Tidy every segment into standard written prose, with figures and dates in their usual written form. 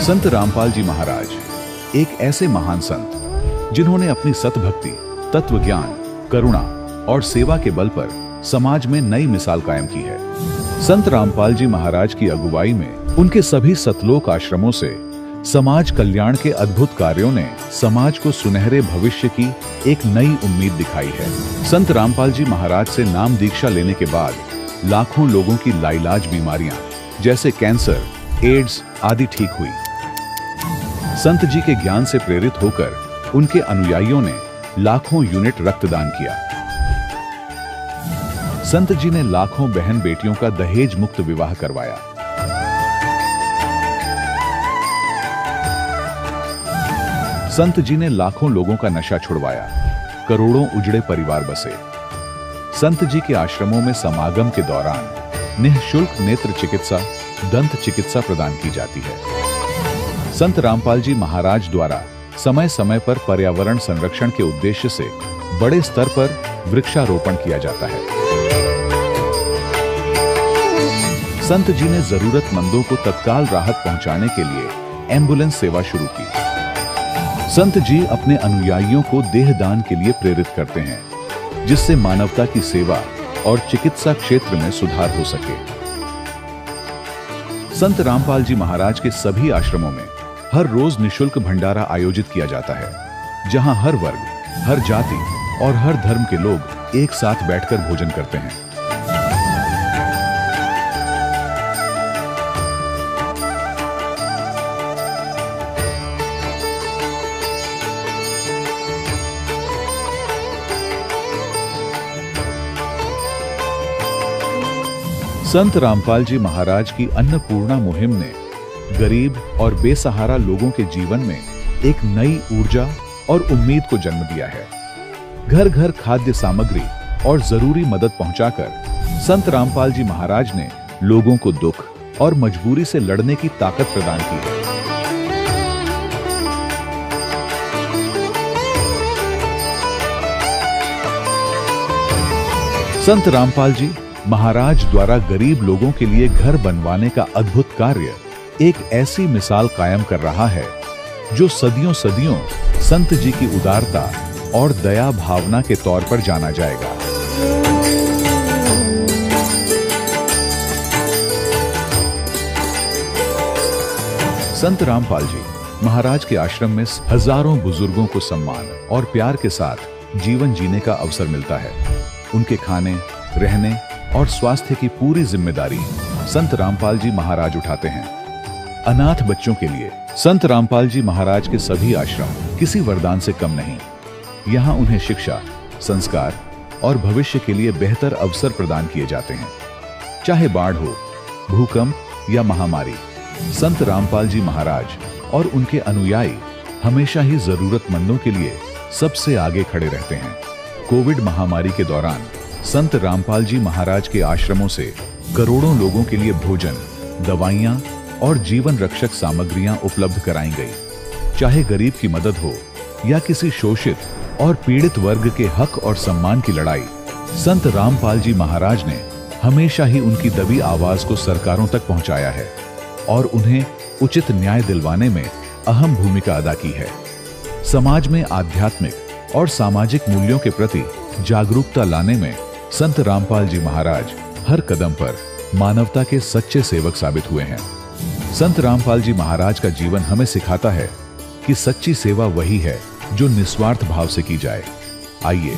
संत रामपाल जी महाराज एक ऐसे महान संत जिन्होंने अपनी सतभक्ति, तत्व ज्ञान, करुणा और सेवा के बल पर समाज में नई मिसाल कायम की है। संत रामपाल जी महाराज की अगुवाई में उनके सभी सतलोक आश्रमों से समाज कल्याण के अद्भुत कार्यों ने समाज को सुनहरे भविष्य की एक नई उम्मीद दिखाई है। संत रामपाल जी महाराज से नाम दीक्षा लेने के बाद लाखों लोगों की लाइलाज बीमारियां जैसे कैंसर, एड्स आदि ठीक हुई। संत जी के ज्ञान से प्रेरित होकर उनके अनुयायियों ने लाखों यूनिट रक्तदान किया। संत जी ने लाखों बहन बेटियों का दहेज मुक्त विवाह करवाया। संत जी ने लाखों लोगों का नशा छुड़वाया, करोड़ों उजड़े परिवार बसे। संत जी के आश्रमों में समागम के दौरान निःशुल्क नेत्र चिकित्सा, दंत चिकित्सा प्रदान की जाती है। संत रामपाल जी महाराज द्वारा समय समय पर पर्यावरण संरक्षण के उद्देश्य से बड़े स्तर पर वृक्षारोपण किया जाता है। संत जी ने जरूरतमंदों को तत्काल राहत पहुंचाने के लिए एम्बुलेंस सेवा शुरू की। संत जी अपने अनुयायियों को देहदान के लिए प्रेरित करते हैं, जिससे मानवता की सेवा और चिकित्सा क्षेत्र में सुधार हो सके। संत रामपाल जी महाराज के सभी आश्रमों में हर रोज निःशुल्क भंडारा आयोजित किया जाता है, जहां हर वर्ग, हर जाति और हर धर्म के लोग एक साथ बैठकर भोजन करते हैं। संत रामपाल जी महाराज की अन्नपूर्णा मुहिम ने गरीब और बेसहारा लोगों के जीवन में एक नई ऊर्जा और उम्मीद को जन्म दिया है। घर घर खाद्य सामग्री और जरूरी मदद पहुंचाकर संत रामपाल जी महाराज ने लोगों को दुख और मजबूरी से लड़ने की ताकत प्रदान की है। संत रामपाल जी महाराज द्वारा गरीब लोगों के लिए घर बनवाने का अद्भुत कार्य एक ऐसी मिसाल कायम कर रहा है जो सदियों सदियों संत जी की उदारता और दया भावना के तौर पर जाना जाएगा। संत रामपाल जी महाराज के आश्रम में हजारों बुजुर्गों को सम्मान और प्यार के साथ जीवन जीने का अवसर मिलता है। उनके खाने, रहने और स्वास्थ्य की पूरी जिम्मेदारी संत रामपाल जी महाराज उठाते हैं। अनाथ बच्चों के लिए संत रामपाल जी महाराज के सभी आश्रम किसी वरदान से कम नहीं। यहाँ उन्हें शिक्षा, संस्कार और भविष्य के लिए बेहतर अवसर प्रदान किए जाते हैं। चाहे बाढ़ हो, भूकंप या महामारी, संत रामपाल जी महाराज और उनके अनुयायी हमेशा ही जरूरतमंदों के लिए सबसे आगे खड़े रहते हैं। कोविड महामारी के दौरान संत रामपाल जी महाराज के आश्रमों से करोड़ों लोगों के लिए भोजन, दवाइयां और जीवन रक्षक सामग्रियां उपलब्ध कराई गई। चाहे गरीब की मदद हो या किसी शोषित और पीड़ित वर्ग के हक और सम्मान की लड़ाई, संत रामपाल जी महाराज ने हमेशा ही उनकी दबी आवाज को सरकारों तक पहुंचाया है और उन्हें उचित न्याय दिलवाने में अहम भूमिका अदा की है। समाज में आध्यात्मिक और सामाजिक मूल्यों के प्रति जागरूकता लाने में संत रामपाल जी महाराज हर कदम पर मानवता के सच्चे सेवक साबित हुए हैं। संत रामपाल जी महाराज का जीवन हमें सिखाता है कि सच्ची सेवा वही है जो निस्वार्थ भाव से की जाए। आइए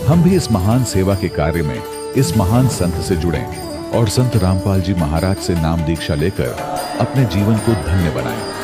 हम भी इस महान सेवा के कार्य में इस महान संत से जुड़ें और संत रामपाल जी महाराज से नाम दीक्षा लेकर अपने जीवन को धन्य बनाएं।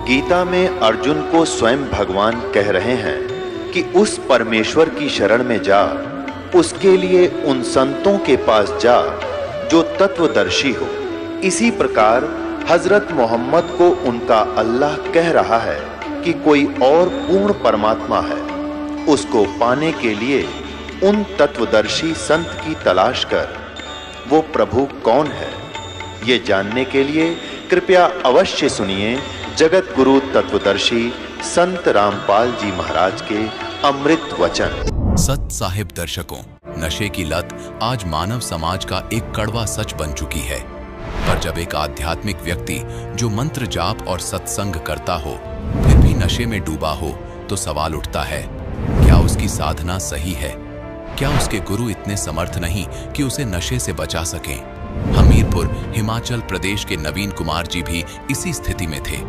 गीता में अर्जुन को स्वयं भगवान कह रहे हैं कि उस परमेश्वर की शरण में जा, उसके लिए उन संतों के पास जा जो तत्वदर्शी हो। इसी प्रकार हजरत मोहम्मद को उनका अल्लाह कह रहा है कि कोई और पूर्ण परमात्मा है, उसको पाने के लिए उन तत्वदर्शी संत की तलाश कर। वो प्रभु कौन है, ये जानने के लिए कृपया अवश्य सुनिए जगत गुरु तत्वदर्शी संत रामपाल जी महाराज के अमृत वचन। सत साहिब दर्शकों, नशे की लत आज मानव समाज का एक कड़वा सच बन चुकी है। पर जब एक आध्यात्मिक व्यक्ति जो मंत्र जाप और सत्संग करता हो फिर भी नशे में डूबा हो तो सवाल उठता है, क्या उसकी साधना सही है? क्या उसके गुरु इतने समर्थ नहीं कि उसे नशे से बचा सकें? हमीरपुर हिमाचल प्रदेश के नवीन कुमार जी भी इसी स्थिति में थे।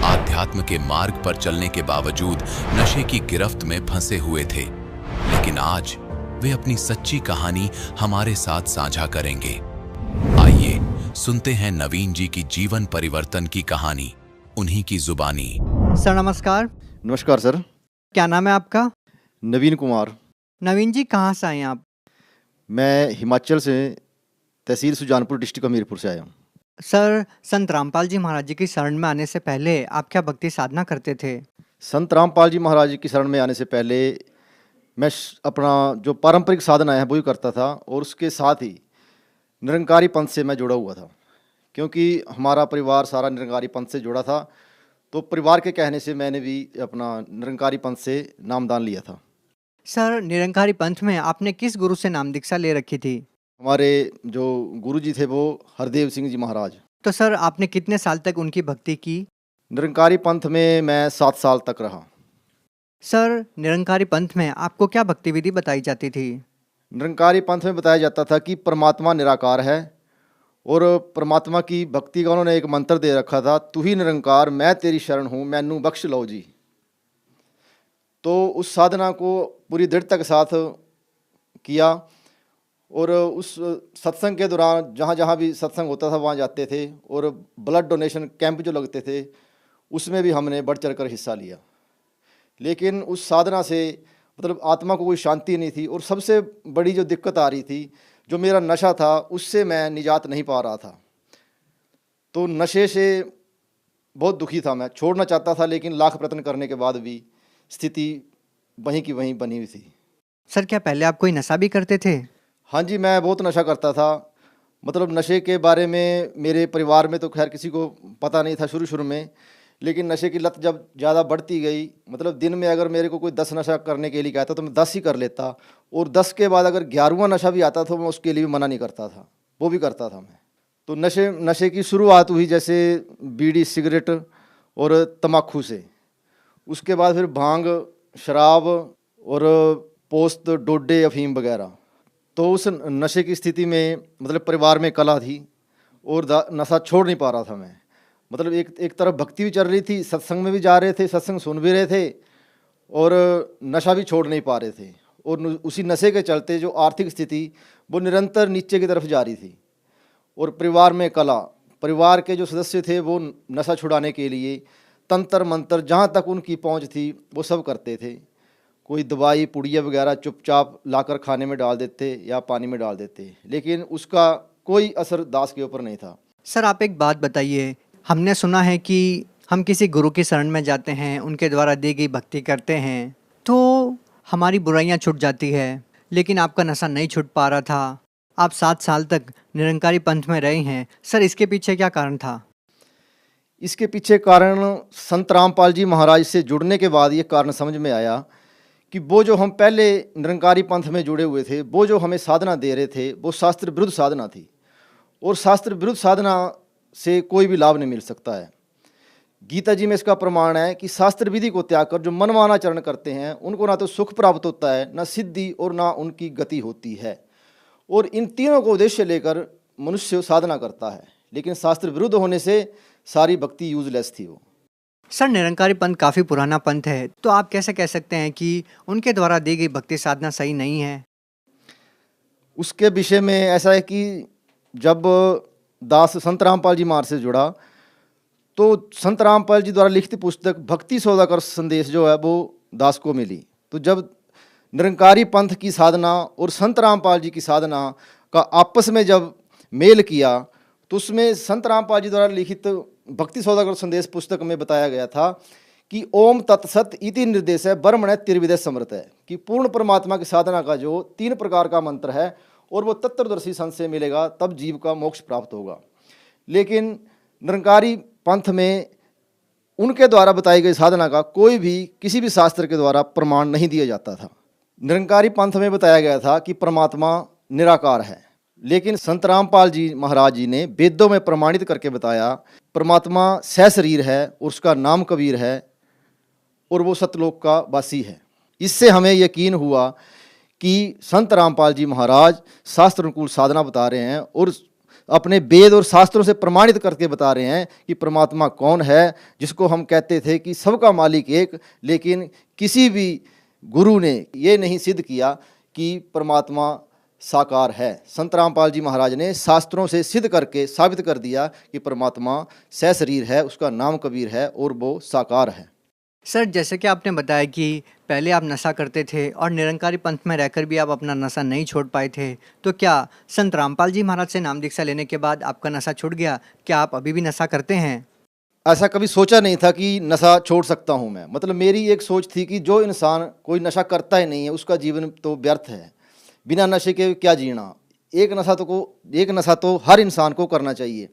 आध्यात्म के मार्ग पर चलने के बावजूद नशे की गिरफ्त में फंसे हुए थे, लेकिन आज वे अपनी सच्ची कहानी हमारे साथ साझा करेंगे। आइए सुनते हैं नवीन जी की जीवन परिवर्तन की कहानी, उन्हीं की जुबानी। सर नमस्कार। नमस्कार सर। क्या नाम है आपका? नवीन कुमार। नवीन जी कहाँ से आए हैं आप? मैं हिमाचल से, तहसील सुजानपुर, डिस्ट्रिक्ट हमीरपुर से आया हूँ। सर, संत रामपाल जी महाराज जी की शरण में आने से पहले आप क्या भक्ति साधना करते थे? संत रामपाल जी महाराज जी की शरण में आने से पहले मैं अपना जो पारंपरिक साधना है वो ही करता था, और उसके साथ ही निरंकारी पंथ से मैं जुड़ा हुआ था, क्योंकि हमारा परिवार सारा निरंकारी पंथ से जुड़ा था। तो परिवार के कहने से मैंने भी अपना निरंकारी पंथ से नामदान लिया था। सर, निरंकारी पंथ में आपने किस गुरु से नाम दीक्षा ले रखी थी? हमारे जो गुरु जी थे वो हरदेव सिंह जी महाराज। तो सर, आपने कितने साल तक उनकी भक्ति की? निरंकारी पंथ में मैं 7 साल तक रहा। सर, निरंकारी पंथ में आपको क्या भक्ति विधि बताई जाती थी? निरंकारी पंथ में बताया जाता था कि परमात्मा निराकार है, और परमात्मा की भक्ति का उन्होंने एक मंत्र दे रखा था, तू ही निरंकार, मैं तेरी शरण हूँ, मैनू बख्श लो जी। तो उस साधना को पूरी दृढ़ता के साथ किया, और उस सत्संग के दौरान जहाँ जहाँ भी सत्संग होता था वहाँ जाते थे, और ब्लड डोनेशन कैंप जो लगते थे उसमें भी हमने बढ़ चढ़ कर हिस्सा लिया। लेकिन उस साधना से मतलब आत्मा को कोई शांति नहीं थी, और सबसे बड़ी जो दिक्कत आ रही थी, जो मेरा नशा था, उससे मैं निजात नहीं पा रहा था। तो नशे से बहुत दुखी था, मैं छोड़ना चाहता था, लेकिन लाख प्रयत्न करने के बाद भी स्थिति वहीं की वहीं बनी हुई थी। सर, क्या पहले आप कोई नशा भी करते थे? हाँ जी, मैं बहुत नशा करता था। मतलब नशे के बारे में मेरे परिवार में तो खैर किसी को पता नहीं था शुरू में, लेकिन नशे की लत जब ज़्यादा बढ़ती गई, मतलब दिन में अगर मेरे को कोई 10 नशा करने के लिए कहता तो मैं 10 ही कर लेता, और 10 के बाद अगर 11वां नशा भी आता तो मैं उसके लिए भी मना नहीं करता था, वो भी करता था मैं। तो नशे की शुरुआत हुई जैसे बीड़ी सिगरेट और तम्बाकू से, उसके बाद फिर भांग, शराब और पोस्त, डोडे, अफीम वगैरह। तो उस नशे की स्थिति में मतलब परिवार में कला थी, और नशा छोड़ नहीं पा रहा था मैं। मतलब एक तरफ भक्ति भी चल रही थी, सत्संग में भी जा रहे थे, सत्संग सुन भी रहे थे, और नशा भी छोड़ नहीं पा रहे थे। और उसी नशे के चलते जो आर्थिक स्थिति वो निरंतर नीचे की तरफ जा रही थी, और परिवार में कला, परिवार के जो सदस्य थे वो नशा छुड़ाने के लिए तंत्र मंत्र जहाँ तक उनकी पहुँच थी वो सब करते थे। कोई दवाई पुड़िया वगैरह चुपचाप लाकर खाने में डाल देते या पानी में डाल देते, लेकिन उसका कोई असर दास के ऊपर नहीं था। सर, आप एक बात बताइए, हमने सुना है कि हम किसी गुरु की शरण में जाते हैं, उनके द्वारा दी गई भक्ति करते हैं तो हमारी बुराइयां छूट जाती है, लेकिन आपका नशा नहीं छूट पा रहा था। आप 7 साल तक निरंकारी पंथ में रहे हैं। सर, इसके पीछे क्या कारण था? इसके पीछे कारण संत रामपाल जी महाराज से जुड़ने के बाद ये कारण समझ में आया कि वो जो हम पहले निरंकारी पंथ में जुड़े हुए थे, वो जो हमें साधना दे रहे थे वो शास्त्र विरुद्ध साधना थी, और शास्त्र विरुद्ध साधना से कोई भी लाभ नहीं मिल सकता है। गीता जी में इसका प्रमाण है कि शास्त्र विधि को त्याग कर जो मनमाना चरण करते हैं उनको ना तो सुख प्राप्त होता है, ना सिद्धि, और ना उनकी गति होती है। और इन तीनों को उद्देश्य लेकर मनुष्य साधना करता है, लेकिन शास्त्र विरुद्ध होने से सारी भक्ति यूजलेस थी वो। सर, निरंकारी पंथ काफ़ी पुराना पंथ है, तो आप कैसे कह सकते हैं कि उनके द्वारा दी गई भक्ति साधना सही नहीं है? उसके विषय में ऐसा है कि जब दास संत रामपाल जी महाराज से जुड़ा तो तो संत रामपाल जी द्वारा लिखित पुस्तक भक्ति सौदागर संदेश जो है वो दास को मिली। तो जब निरंकारी पंथ की साधना और संत रामपाल जी की साधना का आपस में जब मेल किया, तो उसमें संत रामपाल जी द्वारा लिखित भक्ति सौदागर संदेश पुस्तक में बताया गया था कि ओम तत्सत इति निर्देश है ब्रह्मण त्रिविधे समृत है, कि पूर्ण परमात्मा की साधना का जो 3 प्रकार का मंत्र है और वो तत्वदर्शी संत से मिलेगा तब जीव का मोक्ष प्राप्त होगा। लेकिन निरंकारी पंथ में उनके द्वारा बताई गई साधना का कोई भी किसी भी शास्त्र के द्वारा प्रमाण नहीं दिया जाता था। निरंकारी पंथ में बताया गया था कि परमात्मा निराकार है, लेकिन संत रामपाल जी महाराज जी ने वेदों में प्रमाणित करके बताया परमात्मा सहशरीर है और उसका नाम कबीर है और वो सतलोक का वासी है। इससे हमें यकीन हुआ कि संत रामपाल जी महाराज शास्त्र अनुकूल साधना बता रहे हैं और अपने वेद और शास्त्रों से प्रमाणित करके बता रहे हैं कि परमात्मा कौन है, जिसको हम कहते थे कि सबका मालिक एक, लेकिन किसी भी गुरु ने ये नहीं सिद्ध किया कि परमात्मा साकार है। संत रामपाल जी महाराज ने शास्त्रों से सिद्ध करके साबित कर दिया कि परमात्मा सहशरीर है, उसका नाम कबीर है और वो साकार है। सर, जैसे कि आपने बताया कि पहले आप नशा करते थे और निरंकारी पंथ में रहकर भी आप अपना नशा नहीं छोड़ पाए थे, तो क्या संत रामपाल जी महाराज से नाम दीक्षा लेने के बाद आपका नशा छूट गया? क्या आप अभी भी नशा करते हैं? ऐसा कभी सोचा नहीं था कि नशा छोड़ सकता हूं मैं। मतलब मेरी एक सोच थी कि जो इंसान कोई नशा करता ही नहीं है उसका जीवन तो व्यर्थ है, बिना नशे के क्या जीना। एक नशा तो हर इंसान को करना चाहिए।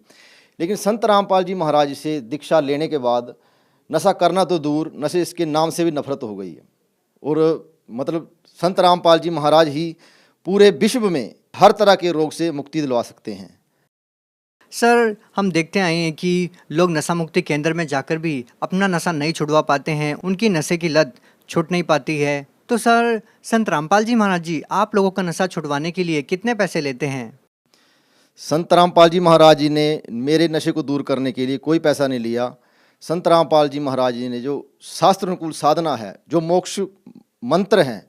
लेकिन संत रामपाल जी महाराज से दीक्षा लेने के बाद नशा करना तो दूर, नशे इसके नाम से भी नफरत हो गई है। और मतलब संत रामपाल जी महाराज ही पूरे विश्व में हर तरह के रोग से मुक्ति दिलवा सकते हैं। सर, हम देखते आए हैं कि लोग नशा मुक्ति केंद्र में जाकर भी अपना नशा नहीं छुड़वा पाते हैं, उनकी नशे की लत छूट नहीं पाती है। तो सर, संत रामपाल जी महाराज जी आप लोगों का नशा छुड़वाने के लिए कितने पैसे लेते हैं? संत रामपाल जी महाराज जी ने मेरे नशे को दूर करने के लिए कोई पैसा नहीं लिया। संत रामपाल जी महाराज जी ने जो शास्त्र अनुकूल साधना है, जो मोक्ष मंत्र हैं,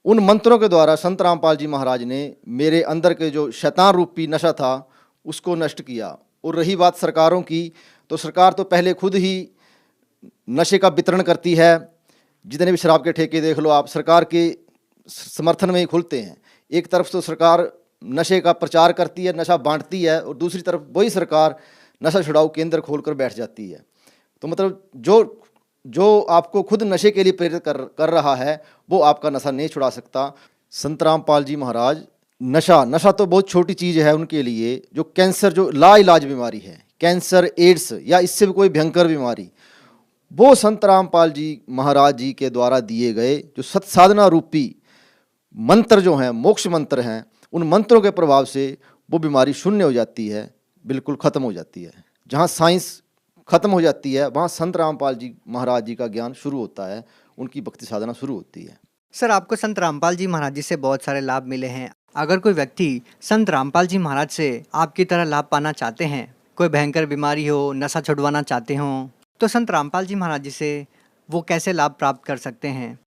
उन मंत्रों के द्वारा संत रामपाल जी महाराज ने मेरे अंदर के जो शैतान रूपी नशा था उसको नष्ट किया। और रही बात सरकारों की, तो सरकार तो पहले खुद ही नशे का वितरण करती है। जितने भी शराब के ठेके देख लो आप, सरकार के समर्थन में ही खुलते हैं। एक तरफ तो सरकार नशे का प्रचार करती है, नशा बांटती है, और दूसरी तरफ वही सरकार नशा छुड़ाऊ केंद्र खोलकर बैठ जाती है। तो मतलब जो आपको खुद नशे के लिए प्रेरित कर रहा है वो आपका नशा नहीं छुड़ा सकता। संत रामपाल जी महाराज नशा तो बहुत छोटी चीज़ है उनके लिए। जो कैंसर, जो लाइलाज बीमारी है, कैंसर, एड्स या इससे भी कोई भयंकर बीमारी, वो संत रामपाल जी महाराज जी के द्वारा दिए गए जो सत्साधना रूपी मंत्र जो हैं, मोक्ष मंत्र हैं, उन मंत्रों के प्रभाव से वो बीमारी शून्य हो जाती है, बिल्कुल ख़त्म हो जाती है। जहाँ साइंस ख़त्म हो जाती है वहाँ संत रामपाल जी महाराज जी का ज्ञान शुरू होता है, उनकी भक्ति साधना शुरू होती है। सर, आपको संत रामपाल जी महाराज जी से बहुत सारे लाभ मिले हैं। अगर कोई व्यक्ति संत रामपाल जी महाराज से आपकी तरह लाभ पाना चाहते हैं, कोई भयंकर बीमारी हो, नशा छुड़वाना चाहते हों, तो संत रामपाल जी महाराज जी से वो कैसे लाभ प्राप्त कर सकते हैं?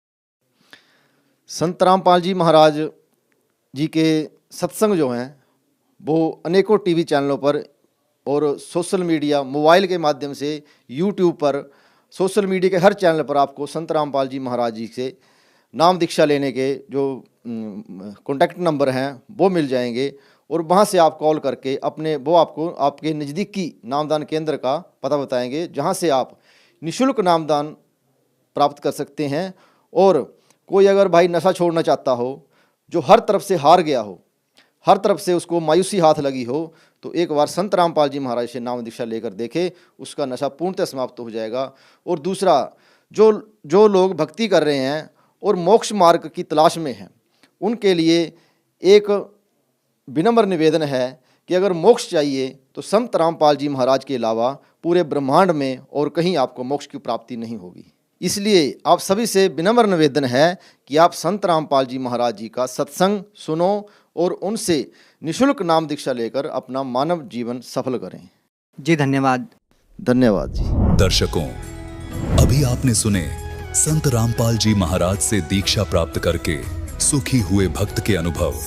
संत रामपाल जी महाराज जी के सत्संग जो हैं वो अनेकों टीवी चैनलों पर और सोशल मीडिया, मोबाइल के माध्यम से, यूट्यूब पर, सोशल मीडिया के हर चैनल पर आपको संत रामपाल जी महाराज जी से नाम दीक्षा लेने के जो कॉन्टैक्ट नंबर हैं वो मिल जाएंगे। और वहाँ से आप कॉल करके वो आपको आपके नज़दीकी नामदान केंद्र का पता बताएंगे, जहाँ से आप निःशुल्क नामदान प्राप्त कर सकते हैं। और कोई अगर भाई नशा छोड़ना चाहता हो, जो हर तरफ से हार गया हो, हर तरफ से उसको मायूसी हाथ लगी हो, तो एक बार संत रामपाल जी महाराज से नाम दीक्षा लेकर देखे, उसका नशा पूर्णतः समाप्त हो जाएगा। और दूसरा, जो लोग भक्ति कर रहे हैं और मोक्ष मार्ग की तलाश में हैं, उनके लिए एक विनम्र निवेदन है कि अगर मोक्ष चाहिए तो संत रामपाल जी महाराज के अलावा पूरे ब्रह्मांड में और कहीं आपको मोक्ष की प्राप्ति नहीं होगी। इसलिए आप सभी से विनम्र निवेदन है कि आप संत रामपाल जी महाराज जी का सत्संग सुनो और उनसे निःशुल्क नाम दीक्षा लेकर अपना मानव जीवन सफल करें। जी धन्यवाद। धन्यवाद जी। दर्शकों, अभी आपने सुने संत रामपाल जी महाराज से दीक्षा प्राप्त करके सुखी हुए भक्त के अनुभव।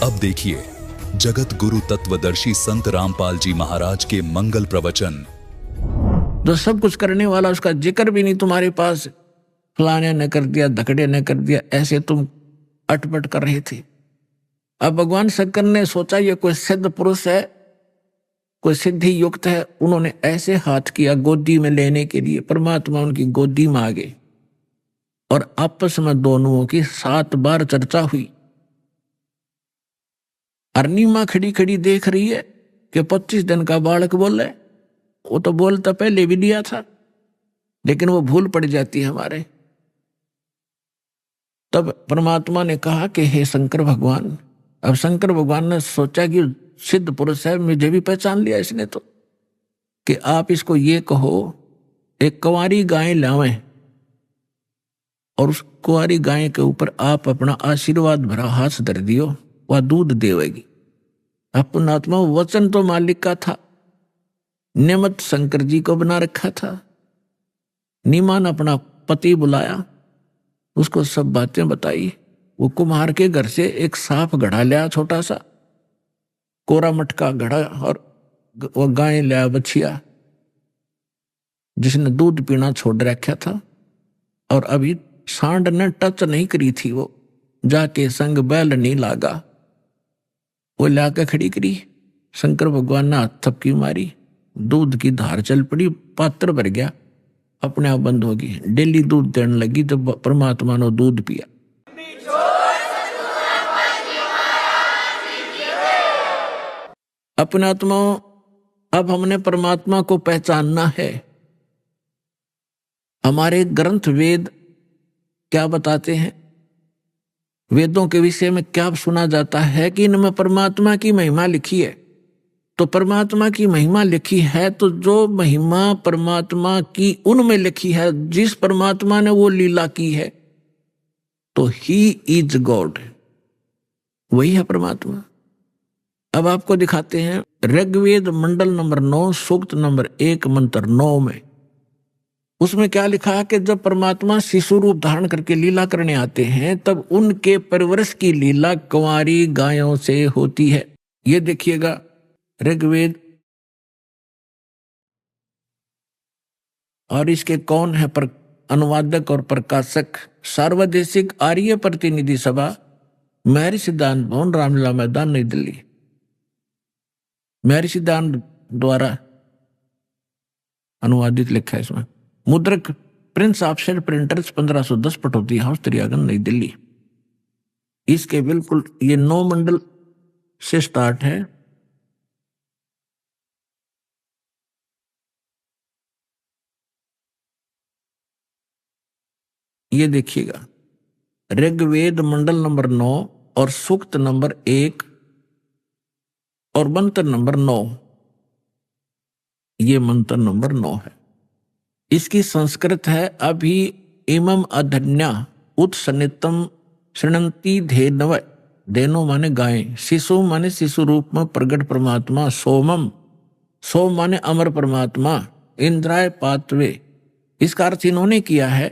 अब देखिए जगत गुरु तत्वदर्शी संत रामपाल जी महाराज के मंगल प्रवचन। जो सब कुछ करने वाला, उसका जिक्र भी नहीं तुम्हारे पास, फलाने ने कर दिया, धकड़े ने कर दिया, ऐसे तुम अटपट कर रहे थे। अब भगवान शंकर ने सोचा ये कोई सिद्ध पुरुष है, कोई सिद्धि युक्त है। उन्होंने ऐसे हाथ किया गोदी में लेने के लिए, परमात्मा उनकी गोदी में आ गए और आपस में दोनों की 7 बार चर्चा हुई। अर्निमा खड़ी खड़ी देख रही है कि 25 दिन का बालक बोल रहे। वो तो बोलता पहले भी दिया था, लेकिन वो भूल पड़ जाती है हमारे। तब परमात्मा ने कहा कि हे शंकर भगवान, अब शंकर भगवान ने सोचा कि सिद्ध पुरुष है, मुझे भी पहचान लिया इसने तो, कि आप इसको ये कहो एक कुंवारी गाय लावें और उस कुंवारी गाय के ऊपर आप अपना आशीर्वाद भरा हाथ धर दियो, वह दूध देवेगी। अपना आत्मा वचन तो मालिक का था, नियमत शंकर जी को बना रखा था। नीमा ने अपना पति बुलाया, उसको सब बातें बताई। वो कुम्हार के घर से एक साफ घड़ा लिया, छोटा सा कोरा मटका घड़ा, और वो गाय लिया बछिया जिसने दूध पीना छोड़ रखा था, और अभी सांड ने टच नहीं करी थी, वो जाके संग बैल नहीं लागा, वो लाके खड़ी करी। शंकर भगवान ने हाथ थपकी मारी, दूध की धार चल पड़ी, पात्र भर गया, अपने आप बंद होगी। डेली दूध देने लगी तो परमात्मा ने दूध पिया। अपने आत्मा, अब हमने परमात्मा को पहचानना है। हमारे ग्रंथ वेद क्या बताते हैं, वेदों के विषय में क्या सुना जाता है कि इनमें परमात्मा की महिमा लिखी है। तो परमात्मा की महिमा लिखी है, तो जो महिमा परमात्मा की उनमें लिखी है, जिस परमात्मा ने वो लीला की है, तो ही इज गॉड, वही है परमात्मा। अब आपको दिखाते हैं ऋग्वेद मंडल नंबर 9 सूक्त नंबर 1 मंत्र 9 में, उसमें क्या लिखा है कि जब परमात्मा शिशु रूप धारण करके लीला करने आते हैं, तब उनके परवरिश की लीला कुंवारी गायों से होती है। ये देखिएगा ऋग्वेद, और इसके कौन है अनुवादक और प्रकाशक, सार्वदेशिक आर्य प्रतिनिधि सभा, महर्षि सिद्धांत भवन, रामलीला मैदान, नई दिल्ली। महर्षि सिद्धांत द्वारा अनुवादित लिखा है इसमें। मुद्रक Prince offset printers 1510 Pataudi house, त्रियागन, नई दिल्ली। इसके बिल्कुल ये 9 मंडल से स्टार्ट है। ये देखिएगा ऋग्वेद मंडल नंबर 9 और सूक्त नंबर 1 और मंत्र नंबर 9, ये मंत्र नंबर 9 है। इसकी संस्कृत है अभि इमम अधन्या उत्सनितम शृणंती धेनव, धेनो माने गाय, शिशु माने शिशु रूप में प्रगट परमात्मा, सोमम, सोम माने अमर परमात्मा, इंद्राय पात्वे। इसका अर्थ इन्होंने किया है,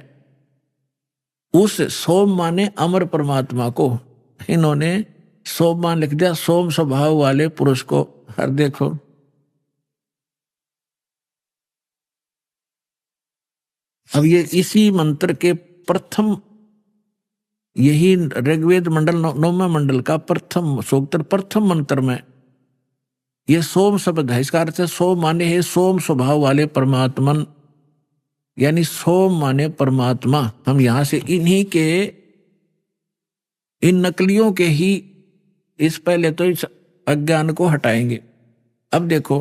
उस सोम माने अमर परमात्मा को इन्होंने सोम मान लिख दिया, सोम स्वभाव वाले पुरुष को। हर देखो अब ये इसी मंत्र के प्रथम, यही ऋग्वेद मंडल 9वें मंडल का प्रथम सूक्त प्रथम मंत्र में ये सोम शब्द है। इसका अर्थ है सोम माने है सोम स्वभाव वाले परमात्मन, यानी सोम माने परमात्मा। हम यहां से इन्हीं के, इन नकलियों के ही इस पहले तो इस अज्ञान को हटाएंगे। अब देखो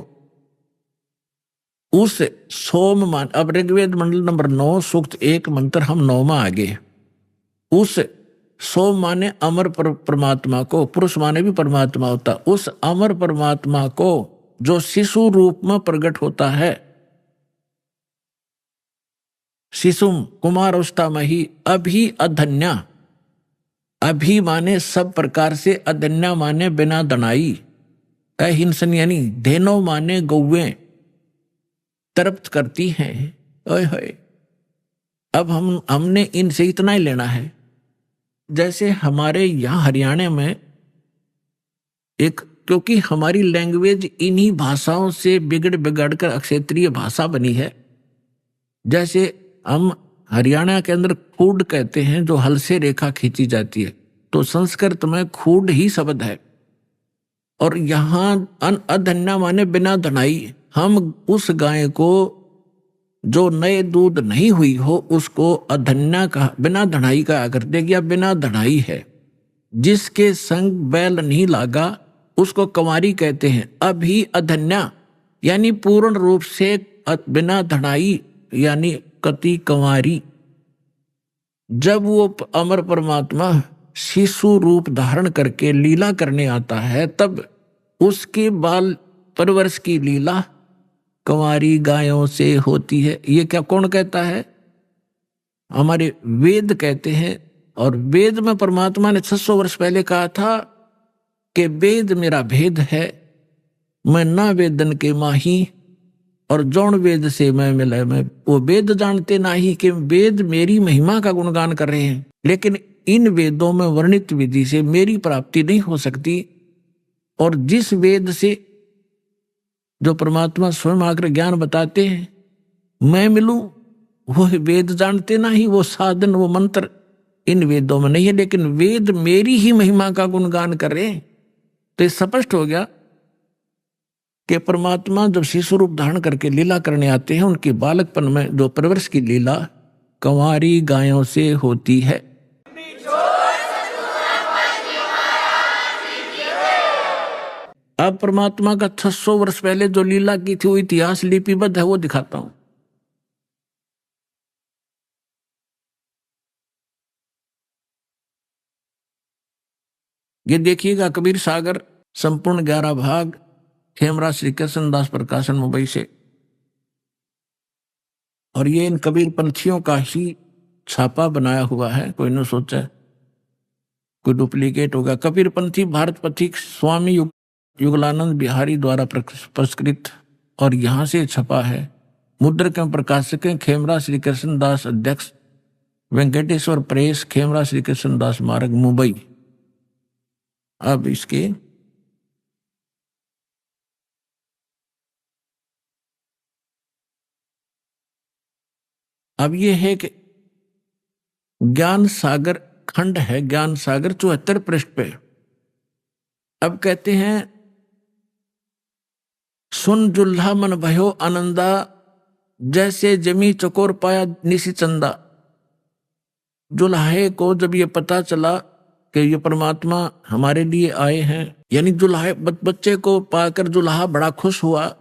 उस सोम मान, अब ऋग्वेद मंडल नंबर 9 सूक्त 1 मंत्र हम 9 में आ गए। उस सोम माने अमर परमात्मा को, पुरुष माने भी परमात्मा होता, उस अमर परमात्मा को जो शिशु रूप में प्रकट होता है, शिशुम कुमार अवस्था में ही, अभी अधन्या, अभी माने सब प्रकार से, अधन्या माने बिना दनाई, अहिंसन यानी धेनो माने गौवें तृप्त करती हैं। ओए होए, अब हमने इनसे इतना ही लेना है। जैसे हमारे यहाँ हरियाणा में एक, क्योंकि हमारी लैंग्वेज इन्हीं भाषाओं से बिगड़ कर क्षेत्रीय भाषा बनी है, जैसे हम हरियाणा के अंदर खूड कहते हैं, जो हल से रेखा खींची जाती है, तो संस्कृत में खूड ही शब्द है। और यहाँ अधन्या माने बिना धनाई। हम उस गाय को जो नए दूध नहीं हुई हो उसको अधन्या का, बिना धनाई का करते, या बिना धनाई है। जिसके संग बैल नहीं लागा उसको कंवारी कहते हैं। अभी अधन्या यानी पूर्ण रूप से बिना धनाई यानी कति कंवारी। जब वो अमर परमात्मा शिशु रूप धारण करके लीला करने आता है, तब उसके बाल परवरिश की लीला कंवारी गायों से होती है। ये क्या कौन कहता है? हमारे वेद कहते हैं। और वेद में परमात्मा ने 600 वर्ष पहले कहा था कि वेद मेरा भेद है, मैं ना वेदन के माही, और जौन वेद से मैं मिला। मैं वो वेद जानते ना ही कि वेद मेरी महिमा का गुणगान कर रहे हैं, लेकिन इन वेदों में वर्णित विधि से मेरी प्राप्ति नहीं हो सकती। और जिस वेद से जो परमात्मा स्वयं आकर ज्ञान बताते हैं मैं मिलूं, वो वेद जानते ना ही, वो साधन वो मंत्र इन वेदों में नहीं है, लेकिन वेद मेरी ही महिमा का गुणगान कर रहे हैं। तो ये स्पष्ट हो गया कि परमात्मा जब शिशु रूप धारण करके लीला करने आते हैं, उनके बालकपन में जो परवरिश की लीला कंवारी गायों से होती है। अब परमात्मा का 600 वर्ष पहले जो लीला की थी वो इतिहास लिपिबद्ध है, वो दिखाता हूं। ये देखिएगा कबीर सागर संपूर्ण 11 भाग, खेमरा श्री कृष्ण दास प्रकाशन मुंबई से। और ये इन कबीर पंथियों का ही छापा बनाया हुआ है, कोई न सोचा कोई डुप्लीकेट होगा। कबीर पंथी भारत पथिक स्वामी युगलानंद बिहारी द्वारा पुरस्कृत, और यहां से छपा है। मुद्रक एवं प्रकाशक खेमरा श्री कृष्ण दास, अध्यक्ष वेंकटेश्वर प्रेस, खेमरा श्री कृष्ण दास मार्ग, मुंबई। अब इसके अब ये है कि ज्ञान सागर खंड है, ज्ञान सागर 74 पृष्ठ पे। अब कहते हैं, सुन जुल्हा मन भयो आनंदा, जैसे जमी चकोर पाया निशी चंदा। जुल्हे को जब ये पता चला कि ये परमात्मा हमारे लिए आए हैं, यानी जुल्हे बच्चे को पाकर जुल्हा बड़ा खुश हुआ।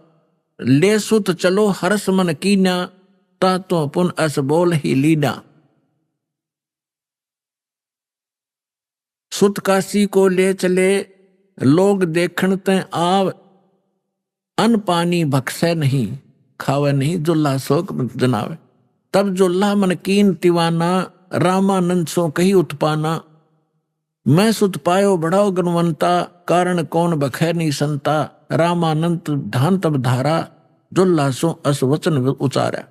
ले सुत चलो हर्ष मन कीना, ता तो पुन अस बोल ही लीना। सुत काशी को ले चले, लोग देखण ते आव, अन्न पानी भक्सै नहीं, खावे नहीं, जुल्हा शोक जनावे। तब जुल्हा मन कीन तिवाना, रामानंद सो कही उत्पाना। मैं सुत पायो बढ़ाओ गुणवंता, कारण कौन बखै नहीं संता। रामानंद धान तब धारा, जुल्हा सो अस वचन उचारा।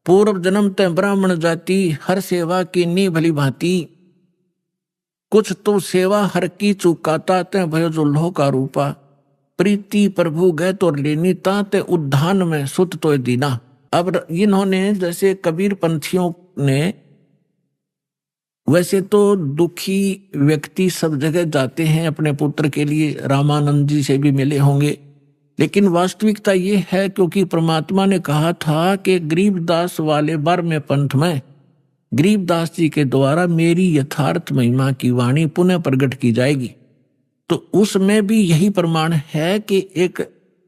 पूर्व जन्म ते ब्राह्मण जाति, हर सेवा की नी भली भांति। कुछ तो सेवा हर की चुकाता, ते भयो जुल्हो का रूपा। प्रीति प्रभु गए तो लेनी, ताते उद्धान में सुत तो दीना। अब इन्होंने, जैसे कबीर पंथियों ने, वैसे तो दुखी व्यक्ति सब जगह जाते हैं अपने पुत्र के लिए, रामानंद जी से भी मिले होंगे, लेकिन वास्तविकता ये है क्योंकि परमात्मा ने कहा था कि गरीबदास वाले 12वें पंथ में गरीबदास जी के द्वारा मेरी यथार्थ महिमा की वाणी पुनः प्रकट की जाएगी। तो उसमें भी यही प्रमाण है कि एक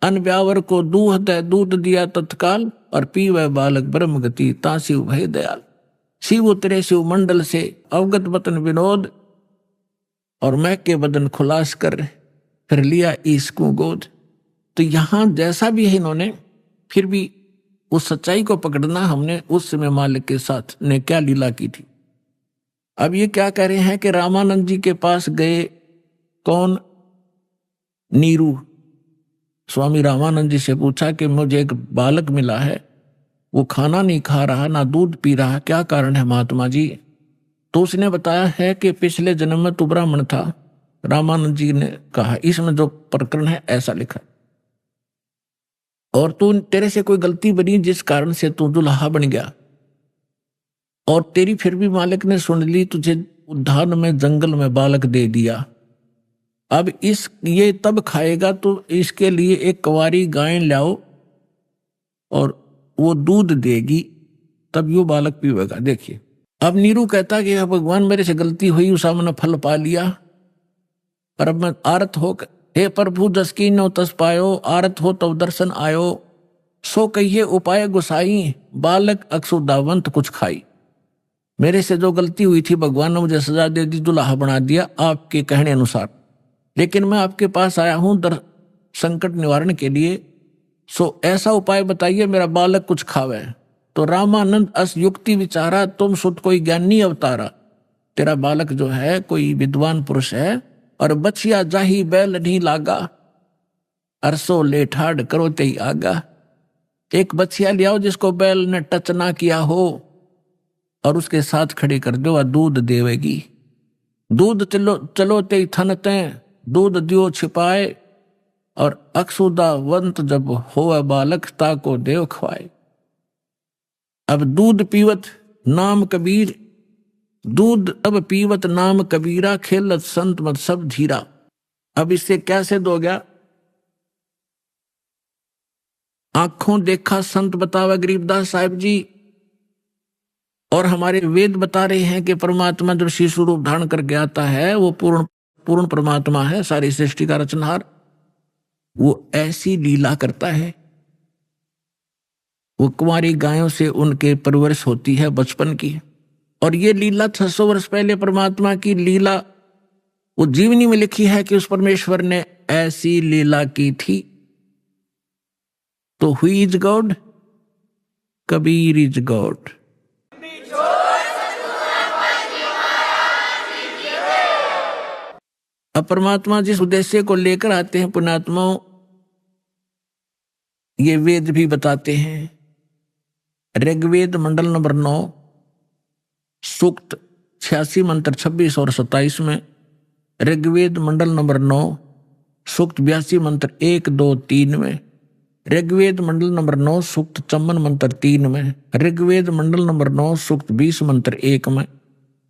अनव्यावर को दूध दिया तत्काल, और पीवै बालक ब्रह्म गति, ता शिव भय दयाल। शिव उतरे शिव मंडल से, अवगत वतन विनोद, और मैं के बदन खुलास कर, फिर लिया इसको गोद। तो यहां जैसा भी है, इन्होंने फिर भी उस सच्चाई को पकड़ना। हमने उस समय मालिक के साथ ने क्या लीला की थी। अब ये क्या कह रहे हैं कि रामानंद जी के पास गए, कौन? नीरू। स्वामी रामानंद जी से पूछा कि मुझे एक बालक मिला है, वो खाना नहीं खा रहा, ना दूध पी रहा, क्या कारण है महात्मा जी? तो उसने बताया है कि पिछले जन्म में तू ब्राह्मण था। रामानंद जी ने कहा, इसमें जो प्रकरण है ऐसा लिखा, और तू तेरे से कोई गलती बनी जिस कारण से तू दुल्हा बन गया, और तेरी फिर भी मालिक ने सुन ली, तुझे उद्यान में जंगल में बालक दे दिया। अब ये तब खाएगा तो इसके लिए एक कुंवारी गाय लाओ और वो दूध देगी, तब यो बालक पीवेगा। देखिए, अब नीरू कहता कि भगवान मेरे से गलती हुई, उस मैंने फल पा लिया, पर अब मैं आरत हो, हे प्रभु जस कीन्यो तस पायो, आरत हो तब दर्शन आयो, सो कहिए उपाय गुसाई, बालक अक्षुदावंत कुछ खाई। मेरे से जो गलती हुई थी भगवान ने मुझे सजा दे दी, दुल्हा बना दिया आपके कहने अनुसार, लेकिन मैं आपके पास आया हूं संकट निवारण के लिए, सो ऐसा उपाय बताइए मेरा बालक कुछ खावे। तो रामानंद अस युक्ति विचारा, तुम सुत कोई ज्ञानी अवतारा, तेरा बालक जो है कोई विद्वान पुरुष है, और बछिया जाही बैल नहीं लागा, अरसो ले ठाड़ करो ते आगा। एक बछिया लियाओ जिसको बैल ने टच ना किया हो, और उसके साथ खड़ी कर दो, दूध देवेगी। दूध चलो ते थनते, दूध दियो छिपाए, और अक्षुदावंत जब होवे बालक, ताको देव खवाए। अब दूध पीवत नाम कबीर, दूध अब पीवत नाम कबीरा, खेलत संत मत सब धीरा। अब इससे क्या सिद्ध हो गया? आंखों देखा संत बतावे गरीबदास साहिब जी, और हमारे वेद बता रहे हैं कि परमात्मा जब शिशु रूप धारण करके आता है वो पूर्ण परमात्मा है, सारी सृष्टि का रचनहार, वो ऐसी लीला करता है। वो कुंवारी गायों से उनके परवरिश होती है बचपन की, और ये लीला 600 वर्ष पहले परमात्मा की लीला वो जीवनी में लिखी है कि उस परमेश्वर ने ऐसी लीला की थी। तो हुई is God, Kabir is God. अब परमात्मा जिस उद्देश्य को लेकर आते हैं पुण्यात्माओं, ये वेद भी बताते हैं। ऋग्वेद मंडल नंबर 9 सूक्त 86 मंत्र 26 और 27 में, ऋग्वेद मंडल नंबर 9 सूक्त 82 मंत्र 1, 2, 3 में, ऋग्वेद मंडल नंबर 9 सूक्त 54 मंत्र 3 में, ऋग्वेद मंडल नंबर 9 सूक्त 20 मंत्र 1 में,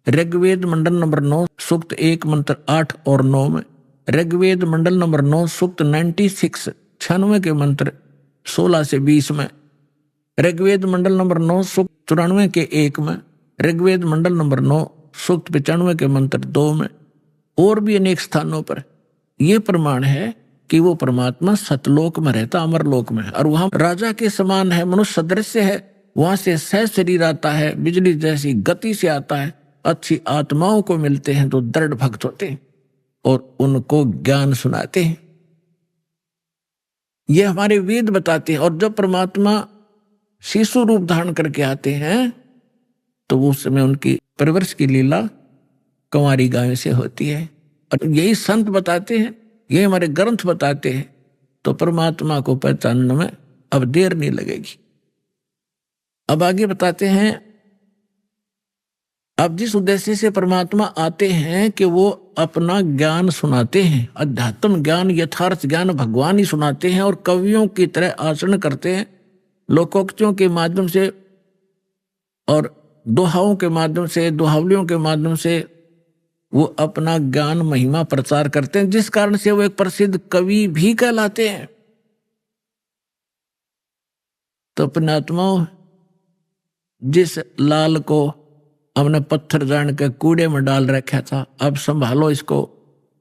ऋग्वेद मंडल नंबर 9 सूक्त 1 मंत्र 8 और 9 में, ऋग्वेद मंडल नंबर 9 सूक्त 96 के मंत्र 16 से 20 में, ऋग्वेद मंडल नंबर 9 सूक्त 94 के 1 में, ऋग्वेद मंडल नंबर 9 सूक्त 95 के मंत्र 2 में, और भी अनेक स्थानों पर यह प्रमाण है कि वो परमात्मा सतलोक में रहता, अमरलोक में, और वहां राजा के समान है, मनुष्य सदृश है, वहां से सह शरीर आता है, बिजली जैसी गति से आता है, अच्छी आत्माओं को मिलते हैं तो दृढ़ भक्त होते हैं और उनको ज्ञान सुनाते हैं। ये हमारे वेद बताते हैं। और जब परमात्मा शिशु रूप धारण करके आते हैं तो उस समय उनकी परवरिश की लीला कुंवारी गायों से होती है, और यही संत बताते हैं, यही हमारे ग्रंथ बताते हैं। तो परमात्मा को पहचानने में अब देर नहीं लगेगी। अब आगे बताते हैं, अब जिस उद्देश्य से परमात्मा आते हैं कि वो अपना ज्ञान सुनाते हैं, अध्यात्म ज्ञान, यथार्थ ज्ञान भगवान ही सुनाते हैं, और कवियों की तरह आचरण करते हैं, लोकोक्तियों के माध्यम से और दोहाओं के माध्यम से, दोहावलियों के माध्यम से वो अपना ज्ञान महिमा प्रचार करते हैं, जिस कारण से वो एक प्रसिद्ध कवि भी कहलाते हैं। तो पुण्यात्माओं, जिस लाल को हमने पत्थर जान के कूड़े में डाल रखा था, अब संभालो इसको,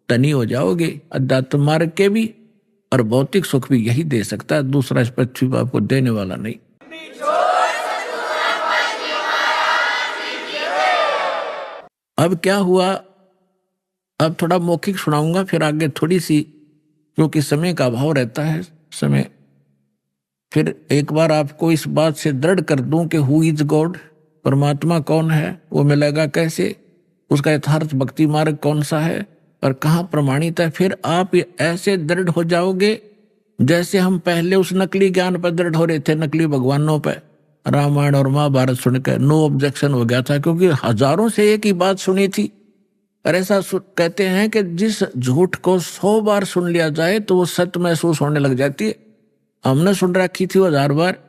धनी हो जाओगे अध्यात्म मार्ग के भी, और भौतिक सुख भी यही दे सकता है, दूसरा इस पृथ्वी पर आपको देने वाला नहीं। अब क्या हुआ, अब थोड़ा मौखिक सुनाऊंगा, फिर आगे थोड़ी सी, क्योंकि समय का अभाव रहता है समय, फिर एक बार आपको इस बात से दृढ़ कर दूं कि हु इज गॉड, परमात्मा कौन है, वो मिलेगा कैसे, उसका यथार्थ भक्ति मार्ग कौन सा है और कहाँ प्रमाणित है। फिर आप ऐसे दृढ़ हो जाओगे जैसे हम पहले उस नकली ज्ञान पर दृढ़ हो रहे थे, नकली भगवानों पर। रामायण और महाभारत सुनकर नो ऑब्जेक्शन हो गया था, क्योंकि हजारों से एक ही बात सुनी थी। और ऐसा कहते हैं कि जिस झूठ को 100 बार सुन लिया जाए तो वो सत्य महसूस होने लग जाती है। हमने सुन रखी थी 1000 बार।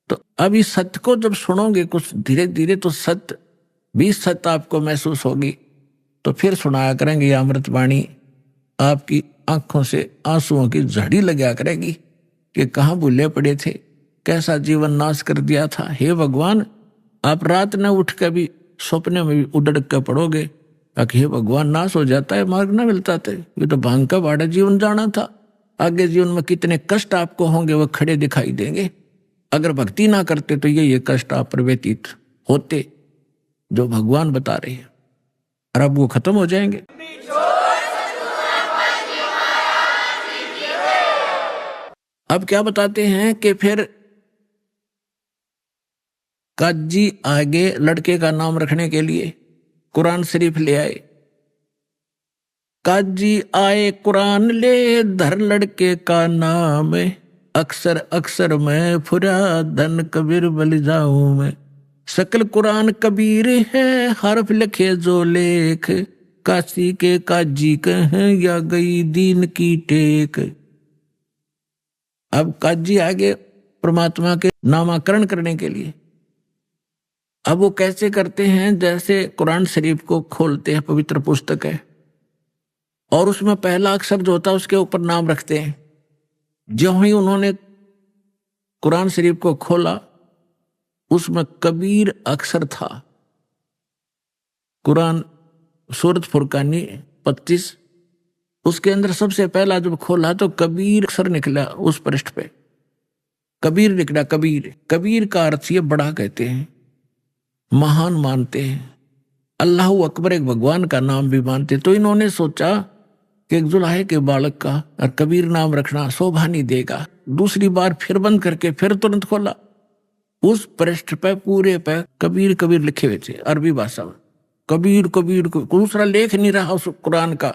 तो अब इस सत्य को जब सुनोगे कुछ धीरे धीरे तो सत्य भी सत्य आपको महसूस होगी। तो फिर सुनाया करेंगे ये अमृत वाणी, आपकी आंखों से आंसुओं की झड़ी लगा करेगी कि कहाँ भूले पड़े थे, कैसा जीवन नाश कर दिया था। हे भगवान, आप रात न उठ के भी सपने में भी उड़क के पड़ोगे कि हे भगवान नाश हो जाता है, मार्ग न मिलता था, ये तो भांग का बाड़ा जीवन जाना था। आगे जीवन में कितने कष्ट आपको होंगे वो खड़े दिखाई देंगे। अगर भक्ति ना करते तो ये कष्ट आप पर व्यतीत होते जो भगवान बता रहे हैं, और अब वो खत्म हो जाएंगे। अब क्या बताते हैं कि फिर काजी आगे लड़के का नाम रखने के लिए कुरान शरीफ ले आए। काजी आए कुरान ले धर लड़के का नाम, अक्सर अक्सर मैं फुरा धन कबीर बल जाऊं मैं। सकल कुरान कबीर है हरफ लिखे जो लेख, काशी के काजी कहें या गई दीन की टेक। अब काजी आगे परमात्मा के नामाकरण करने के लिए। अब वो कैसे करते हैं, जैसे कुरान शरीफ को खोलते हैं, पवित्र पुस्तक है, और उसमें पहला अक्षर जो होता है उसके ऊपर नाम रखते हैं। जो ही उन्होंने कुरान शरीफ को खोला उसमें कबीर अक्षर था। कुरान सूरत फुरकानी 25 उसके अंदर सबसे पहला जब खोला तो कबीर अक्षर निकला उस पृष्ठ पे, कबीर निकला। कबीर, कबीर का अर्थ ये बड़ा कहते हैं, महान मानते हैं, अल्लाह अकबर एक भगवान का नाम भी मानते। तो इन्होंने सोचा कि एक जुलाहे के बालक का और कबीर नाम रखना शोभा नहीं देगा। दूसरी बार फिर बंद करके फिर तुरंत खोला, उस पृष्ठ पे पूरे पे कबीर कबीर लिखे हुए थे अरबी भाषा में। कबीर कबीर दूसरा लेख नहीं रहा उस कुरान का।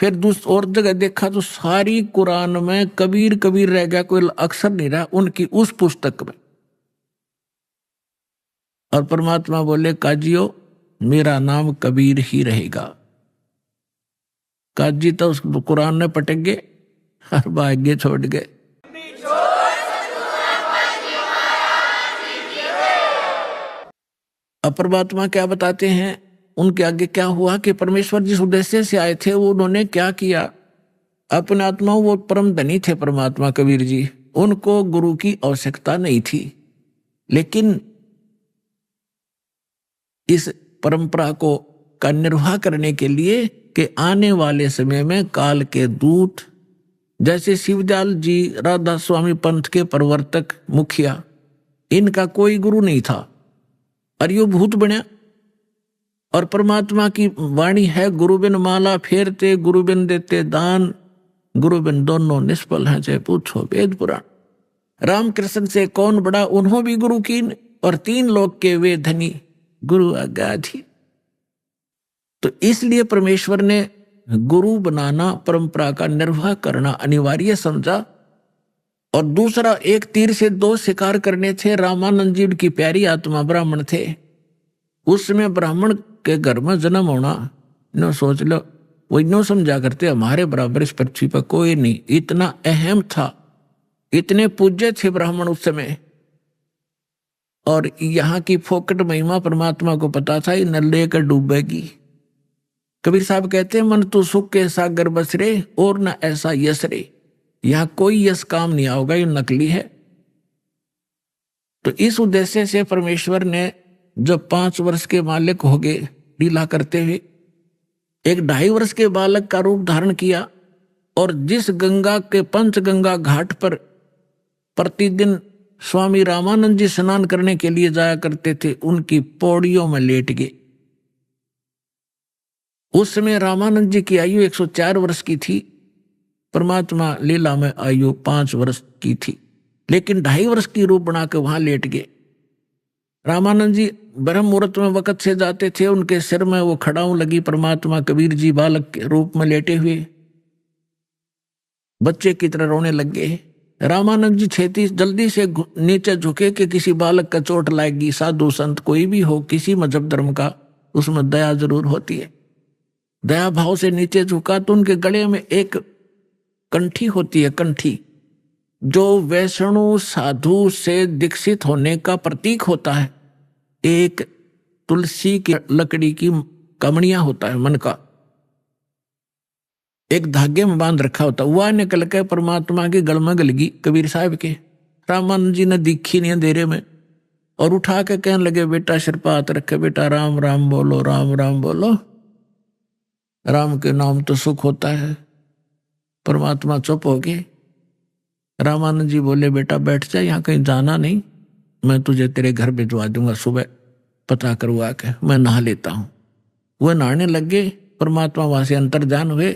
फिर दूसरी और जगह देखा तो सारी कुरान में कबीर कबीर रह गया, कोई अक्षर नहीं रहा उनकी उस पुस्तक में। और परमात्मा बोले काजियो मेरा नाम कबीर ही रहेगा। काजी तो उस कुरान में पटक गए और भाग्य छोड़ गए। अब परमात्मा क्या बताते हैं, उनके आगे क्या हुआ कि परमेश्वर जिस उद्देश्य से आए थे वो उन्होंने क्या किया। अपने आत्मा वो परम धनी थे परमात्मा कबीर जी, उनको गुरु की आवश्यकता नहीं थी, लेकिन इस परंपरा को का निर्वाह करने के लिए कि आने वाले समय में काल के दूत जैसे शिवदयाल जी राधा स्वामी पंथ के प्रवर्तक मुखिया, इनका कोई गुरु नहीं था और यो भूत बना। और परमात्मा की वाणी है, गुरु बिन माला फेरते गुरु बिन देते दान, गुरु बिन दोनों निष्फल हैं चाहे पूछो वेद पुराण। रामकृष्ण से कौन बड़ा, उन्हों भी गुरु कीन, और 3 लोक के वे धनी गुरु अगाधी। तो इसलिए परमेश्वर ने गुरु बनाना, परंपरा का निर्वाह करना अनिवार्य समझा। और दूसरा, एक तीर से 2 शिकार करने थे। रामानंद जी की प्यारी आत्मा ब्राह्मण थे, उस समय ब्राह्मण के घर में जन्म होना, नो सोच लो, वो नो समझा करते हमारे बराबर इस पृथ्वी पर कोई नहीं, इतना अहम था, इतने पूज्य थे ब्राह्मण उस समय। और यहाँ की फोकट महिमा परमात्मा को पता था, ये न लेकर डूबेगी। कबीर साहब कहते हैं मन तो सुख के सागर बसरे और न ऐसा यश रे, यहाँ कोई यश काम नहीं आओगा, ये नकली है। तो इस उद्देश्य से परमेश्वर ने जब 5 वर्ष के मालिक हो गए लीला करते हुए, एक 2.5 वर्ष के बालक का रूप धारण किया। और जिस गंगा के पंचगंगा घाट पर प्रतिदिन स्वामी रामानंद जी स्नान करने के लिए जाया करते थे, उनकी पौड़ियों में लेट गए। उस समय रामानंद जी की आयु 104 वर्ष की थी, परमात्मा लीला में आयु 5 वर्ष की थी, लेकिन 2.5 वर्ष की रूप बनाकर वहां लेट गए। रामानंद जी ब्रह्म मुहूर्त में वक्त से जाते थे, उनके सिर में वो खड़ाऊ लगी। परमात्मा कबीर जी बालक के रूप में लेटे हुए बच्चे की तरह रोने लग गए। रामानंद जी छेती जल्दी से नीचे झुके कि किसी बालक का चोट लाएगी। साधु संत कोई भी हो, किसी मजहब धर्म का, उसमें दया जरूर होती है। दया भाव से नीचे झुका तो उनके गले में एक कंठी होती है, कंठी, जो वैष्णु साधु से दीक्षित होने का प्रतीक होता है, एक तुलसी की लकड़ी की कमड़िया होता है, मन का एक धागे में बांध रखा होता, वह निकल के परमात्मा की गल में गल गई कबीर साहब के। रामानंद जी ने दीखी नहीं अंधेरे में, और उठा के कहने लगे, बेटा सिर पर हाथ रखे, बेटा राम राम बोलो, राम राम बोलो, राम के नाम तो सुख होता है। परमात्मा चुप हो गए। रामानंद जी बोले, बेटा बैठ जा, यहाँ कहीं जाना नहीं, मैं तुझे तेरे घर भिजवा दूंगा, सुबह पता करवा के, मैं नहा लेता हूँ। वह नहाने लग गए। परमात्मा वहां से अंतर्धान हुए,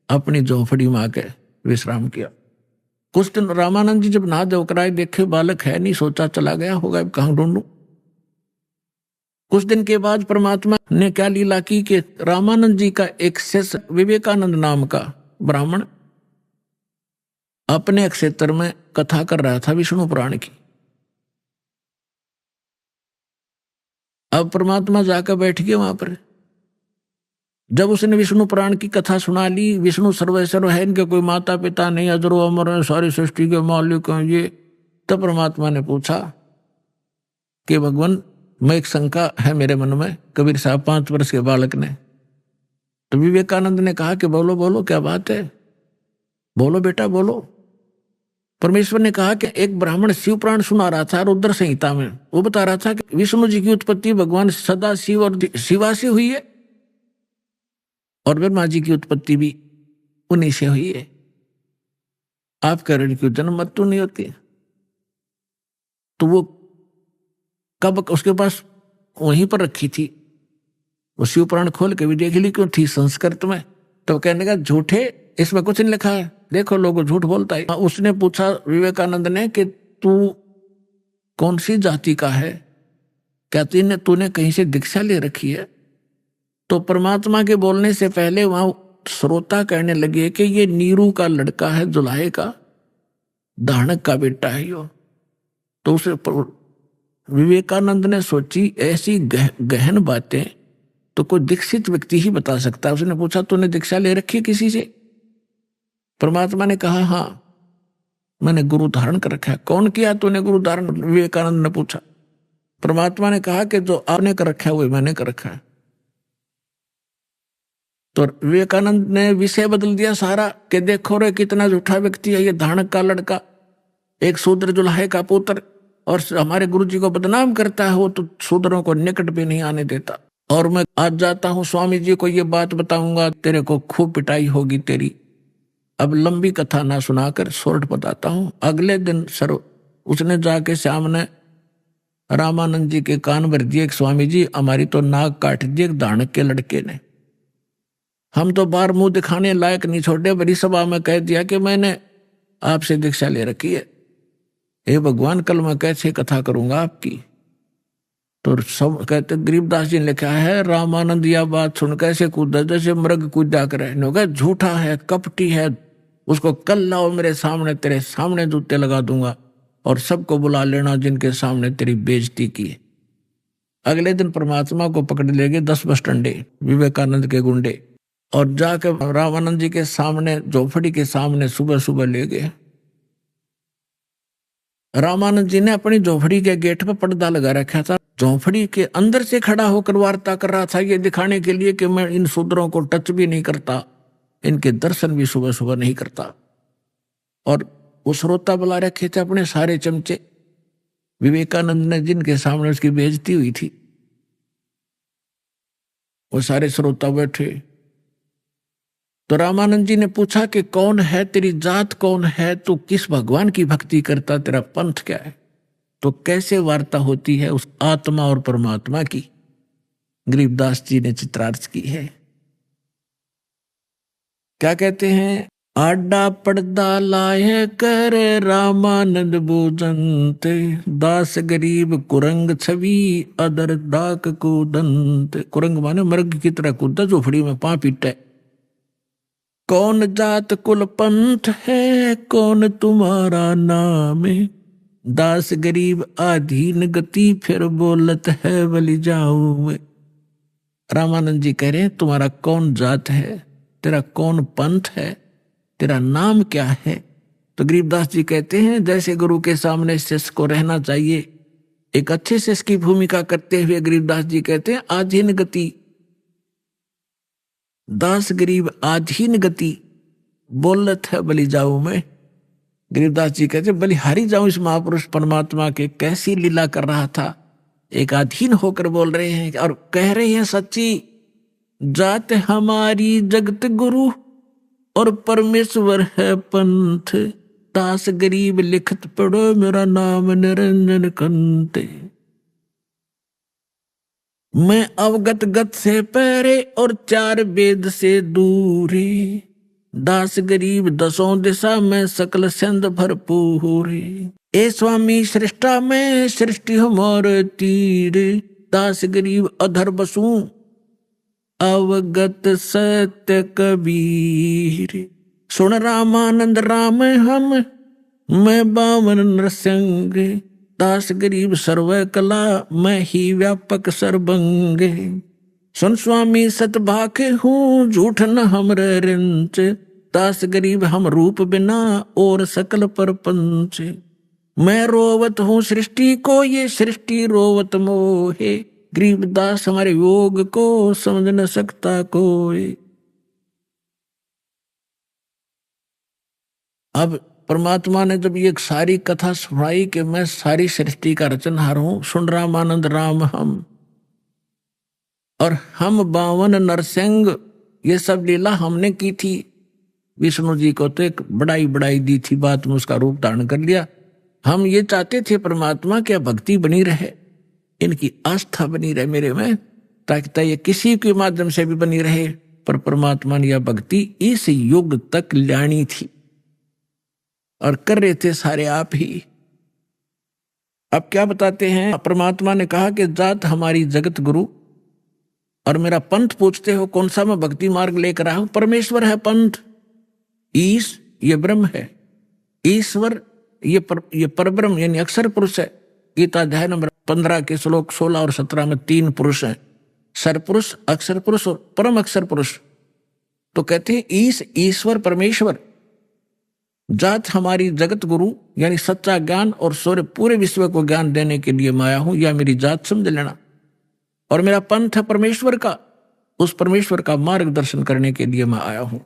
अपनी झोंपड़ी में आके विश्राम किया। कुछ दिन रामानंद जी जब नहा धोकर आए, देखे बालक है नहीं, सोचा चला गया होगा, अब कहाँ ढूंढूं। कुछ दिन के बाद परमात्मा ने क्या लीला की कि रामानंद जी का एक शिष्य विवेकानंद नाम का ब्राह्मण अपने क्षेत्र में कथा कर रहा था विष्णु पुराण की। अब परमात्मा जाकर बैठ गए वहां पर। जब उसने विष्णु पुराण की कथा सुना ली, विष्णु सर्वेश्वर है, इनके कोई माता पिता नहीं, अजरो अमर है, सारी सृष्टि के मालिक हैं ये। तब परमात्मा ने पूछा कि भगवान, मैं एक शंका है मेरे मन में। कबीर साहब 5 वर्ष के बालक ने। तो विवेकानंद ने कहा कि बोलो बोलो, क्या बात है, बोलो बेटा बोलो। परमेश्वर ने कहा कि एक ब्राह्मण शिव पुराण सुना रहा था रुद्र संहिता में, वो बता रहा था कि विष्णु जी की उत्पत्ति भगवान सदा शिव और शिवा से हुई है, और ब्रह्मा जी की उत्पत्ति भी उन्हीं से हुई है। आप कह रहे क्यों जन्म मृत्यु नहीं होती? तो वो कब उसके पास वहीं पर रखी थी, वो शिव पुराण खोल के भी देख ली, क्यों थी संस्कृत में। तो कहने का झूठे, इसमें कुछ नहीं लिखा है, देखो लोगों झूठ बोलता है। उसने पूछा विवेकानंद ने कि तू कौन सी जाति का है, क्या तूने कहीं से दीक्षा ले रखी है? तो परमात्मा के बोलने से पहले वहां श्रोता कहने लगे कि ये नीरू का लड़का है, जुलाहे का, दानक का बेटा है यो। तो उसे विवेकानंद ने सोची ऐसी गहन बातें तो कोई दीक्षित व्यक्ति ही बता सकता है। उसने पूछा, तूने दीक्षा ले रखी है किसी से? परमात्मा ने कहा, हाँ मैंने गुरु धारण कर रखा है। कौन किया तूने गुरु धारण? विवेकानंद ने पूछा। परमात्मा ने कहा कि जो आपने कर रखा है वो मैंने कर रखा है। तो विवेकानंद ने विषय बदल दिया सारा कि देखो रे कितना झूठा व्यक्ति है ये, धानक का लड़का, एक शूद्र जुलाहे का पुत्र, और हमारे गुरु जी को बदनाम करता है। वो तो शूद्रों को निकट भी नहीं आने देता। और मैं आज जाता हूँ स्वामी जी को ये बात बताऊंगा, तेरे को खूब पिटाई होगी तेरी। अब लंबी कथा ना सुनाकर शॉर्ट बताता हूँ। अगले दिन उसने जाके सामने रामानंद जी के कान भर दिए, स्वामी जी हमारी तो नाक काट दी एक धानक के लड़के ने, हम तो बाहर मुंह दिखाने लायक नहीं छोड़े, बड़ी सभा में कह दिया कि मैंने आपसे दीक्षा ले रखी है। हे भगवान, कल मैं कैसे कथा करूंगा आपकी? तो सब कहते, गरीबदास जी ने लिखा है, रामानंद यह बात सुन कैसे कूदा जैसे मृग कूदा करे। झूठा है, कपटी है, उसको कल लाओ मेरे सामने, तेरे सामने जूते लगा दूंगा, और सबको बुला लेना जिनके सामने तेरी बेइज्जती की है। अगले दिन परमात्मा को पकड़ ले गए 10 बस डंडे विवेकानंद के गुंडे, और जाकर रामानंद जी के सामने झोपड़ी के सामने सुबह सुबह ले गए। रामानंद जी ने अपनी झोपड़ी के गेट पर पर्दा लगा रखा था, झोपड़ी के अंदर से खड़ा होकर वार्ता कर रहा था, ये दिखाने के लिए कि मैं इन शूद्रों को टच भी नहीं करता, इनके दर्शन भी सुबह सुबह नहीं करता। और वो श्रोता बुला रखे थे अपने सारे चमचे, विवेकानंद ने जिनके सामने उसकी बेइज्जती हुई थी, वो सारे श्रोता बैठे। तो रामानंद जी ने पूछा कि कौन है, तेरी जात कौन है, तू किस भगवान की भक्ति करता, तेरा पंथ क्या है? तो कैसे वार्ता होती है उस आत्मा और परमात्मा की, गरीबदास जी ने चित्रार्थ की है। क्या कहते हैं? आडा पर्दा लाए करे रामानंद बूजंत, दास गरीब कुरंग छवि अदर डाक कूदंत। कुरंग माने मृग की तरह कूदा, झोपड़ी में पां पीटे। कौन जात कुल पंथ है, कौन तुम्हारा नाम है, दास गरीब आधीन गति फिर बोलत है बलि जाऊं मैं। रामानंद जी कह रहे हैं, तुम्हारा कौन जात है, तेरा कौन पंथ है, तेरा नाम क्या है, तो गरीबदास जी कहते हैं जैसे गुरु के सामने शिष्य को रहना चाहिए, एक अच्छे शिष्य की भूमिका करते हुए गरीबदास जी कहते हैं आधीन गति, दास गरीब आधीन गति, बोलत है बलि जाऊं मैं। गरीबदास जी कहते हैं बलिहारी जाऊं इस महापुरुष परमात्मा के, कैसी लीला कर रहा था, एक अधीन होकर बोल रहे हैं और कह रहे हैं सच्ची जात हमारी जगत गुरु और परमेश्वर है पंथ, दास गरीब लिखत पढ़ो मेरा नाम निरंजन कंत। मैं अवगत गत से पहरे और चार वेद से दूरी, दास गरीब दसों दिशा में सकल सिंध भरपूरी। ए स्वामी सृष्टा में सृष्टि हमारे तीर, दास गरीब अधर बसूं अवगत सत्य कबीर। सुन रामानंद राम हम मैं बामन नरसिंह, दास गरीब सर्व कला मैं ही व्यापक सर्वंग। सुन स्वामी सतभाखे हूँ झूठ न हमरे रिंच, दास गरीब हम रूप बिना और सकल परपंच। मैं रोवत हूँ सृष्टि को ये सृष्टि रोवत मोहे, गरीबदास हमारे योग को समझ न सकता कोई। अब परमात्मा ने जब ये सारी कथा सुनाई कि मैं सारी सृष्टि का रचनहार हूं, सुन रामानंद राम हम और हम बावन नरसिंह, ये सब लीला हमने की थी। विष्णु जी को तो एक बड़ाई दी थी, बात में उसका रूप धारण कर लिया। हम ये चाहते थे परमात्मा क्या भक्ति बनी रहे, इनकी आस्था बनी रहे मेरे में, ताकि ये किसी के माध्यम से भी बनी रहे। पर परमात्मा ने यह भक्ति इस युग तक लानी थी और कर रहे थे सारे आप ही। अब क्या बताते हैं, परमात्मा ने कहा कि जात हमारी जगत गुरु और मेरा पंथ पूछते हो कौन सा मैं भक्ति मार्ग लेकर आया हूं। परमेश्वर है पंथ, ईश ये ब्रह्म है, ईश्वर ये परब्रह्म यानी अक्षर पुरुष है। गीता अध्याय नंबर 15 के श्लोक 16 और 17 में 3 पुरुष हैं, सरपुरुष, अक्षर पुरुष और परम अक्षर पुरुष। तो कहते हैं ईश ईश्वर परमेश्वर, जात हमारी जगत गुरु यानी सच्चा ज्ञान और सूर्य पूरे विश्व को ज्ञान देने के लिए मैं आया हूं, या मेरी जात समझ लेना। और मेरा पंथ है परमेश्वर का, उस परमेश्वर का मार्गदर्शन करने के लिए मैं आया हूं।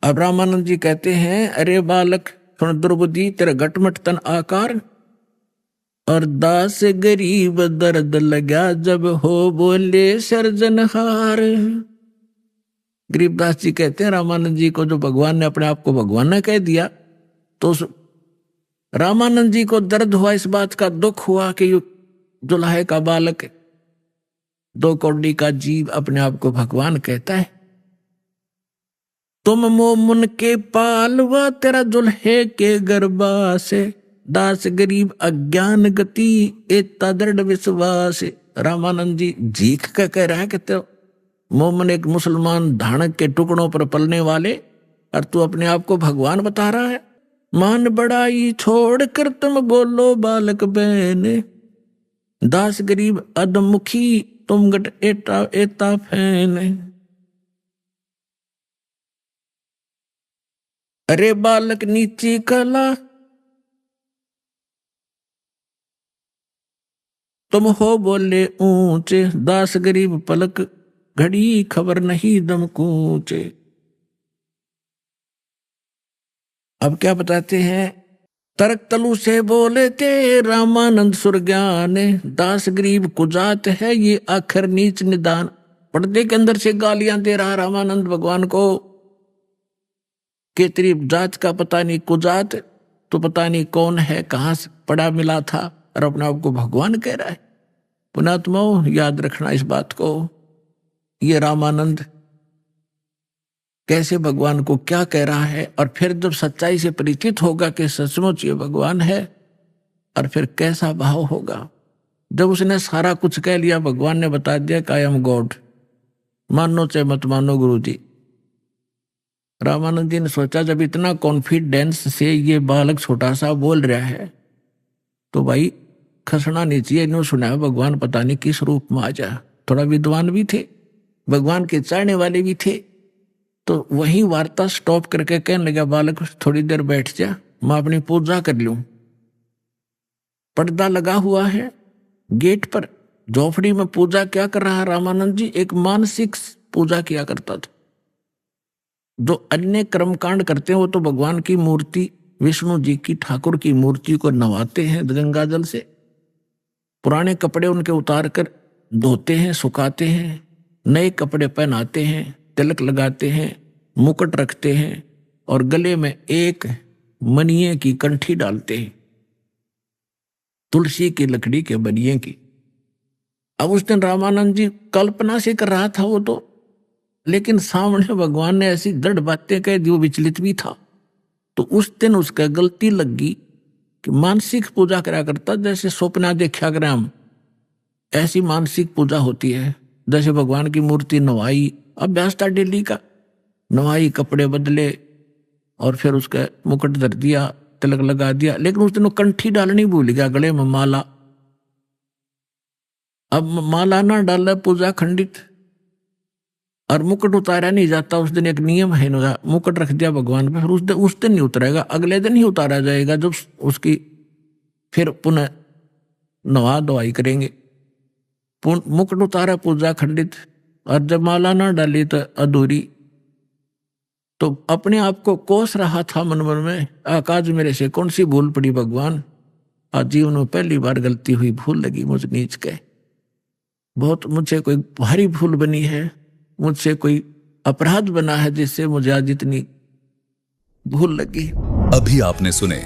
अब रामानंद जी कहते हैं अरे बालक सुन दुर्बुद्धि तेरा घटमट तन आकार, और दास गरीब दर्द लगा जब हो बोले सर्जनहार। गरीबदास जी कहते हैं रामानंद जी को जो भगवान ने अपने आप को भगवान ने कह दिया, तो रामानंद जी को दर्द हुआ, इस बात का दुख हुआ कि दुल्हे का बालक 2 कौड़ी का जीव अपने आप को भगवान कहता है। तुम मोमुन के पालवा तेरा दुल्हे के गर्भा से, दास गरीब अज्ञान गति एता दृढ़ विश्वास। रामानंद जी झीक का कह रहा है कि तो मोमन एक मुसलमान धानक के टुकड़ों पर पलने वाले, और तू अपने आप को भगवान बता रहा है। मान बड़ाई छोड़ कर तुम बोलो बालक बहन, दास गरीब अधमुखी तुम गट एता फैन। अरे बालक नीची कला तुम हो बोले ऊंचे, दास गरीब पलक घड़ी खबर नहीं दम कूचे। अब क्या बताते हैं, तर्क तलु से बोले थे रामानंद सुर ज्ञान, दास गरीब कुजात है ये आखिर नीच निदान। पर्दे के अंदर से गालियां दे रहा रामानंद भगवान को कि तेरी जात का पता नहीं, कुजात तो पता नहीं कौन है, कहां से पड़ा मिला था, और अपने आप को भगवान कह रहा है। पुणात्माओं याद रखना इस बात को, ये रामानंद कैसे भगवान को क्या कह रहा है, और फिर जब सच्चाई से परिचित होगा कि सचमुच ये भगवान है, और फिर कैसा भाव होगा। जब उसने सारा कुछ कह लिया, भगवान ने बता दिया कि आई एम गॉड, मानो चाहे मत मानो गुरु जी। रामानंद जी ने सोचा जब इतना कॉन्फिडेंस से ये बालक छोटा सा बोल रहा है, तो भाई खसना नहीं चाहिए। इन्होंने सुना है भगवान पता नहीं किस रूप में आ जाए। थोड़ा विद्वान भी थे, भगवान के चाहने वाले भी थे, तो वही वार्ता स्टॉप करके कहने लगा, बालक थोड़ी देर बैठ जा, मैं अपनी पूजा कर लूं। पर्दा लगा हुआ है गेट पर। झोपड़ी में पूजा क्या कर रहा है रामानंद जी? एक मानसिक पूजा किया करता था। जो अन्य कर्मकांड करते हैं वो तो भगवान की मूर्ति, विष्णु जी की, ठाकुर की मूर्ति को नवाते हैं गंगा जल से, पुराने कपड़े उनके उतार कर धोते हैं, सुखाते हैं, नए कपड़े पहनाते हैं, तिलक लगाते हैं, मुकुट रखते हैं और गले में एक मनिये की कंठी डालते हैं, तुलसी की लकड़ी के बनिये की। अब उस दिन रामानंद जी कल्पना से कर रहा था वो तो, लेकिन सामने भगवान ने ऐसी दृढ़ बातें कह दी, वो विचलित भी था। तो उस दिन उसका गलती लगी कि मानसिक पूजा करा करता, जैसे स्वप्ना देखा करें हम, ऐसी मानसिक पूजा होती है। जैसे भगवान की मूर्ति नवाई, अभ्यास था डेली का, नवाई, कपड़े बदले और फिर उसका मुकुट धर दिया, तिलक लगा दिया। लेकिन उस दिन वो कंठी डालनी भूल गया, गले में माला। अब माला ना डाला, पूजा खंडित, और मुकुट उतारा नहीं जाता। उस दिन एक नियम है ना, मुकुट रख दिया भगवान पे, फिर उस दिन नहीं उतरेगा, अगले दिन ही उतारा जाएगा, जब उसकी फिर पुनः नवा धोवाई करेंगे। मुकुट उतारा, पूजा खंडित, और जब माला ना डाली तो अधूरी। तो अपने आप को कोस रहा था मन मन में, आकाश मेरे से कौन सी भूल पड़ी भगवान, आज जीवन में पहली बार गलती हुई, भूल लगी मुझ नीच के, बहुत मुझसे कोई भारी भूल बनी है, मुझसे कोई अपराध बना है जिससे मुझे आज इतनी भूल लगी। अभी आपने सुने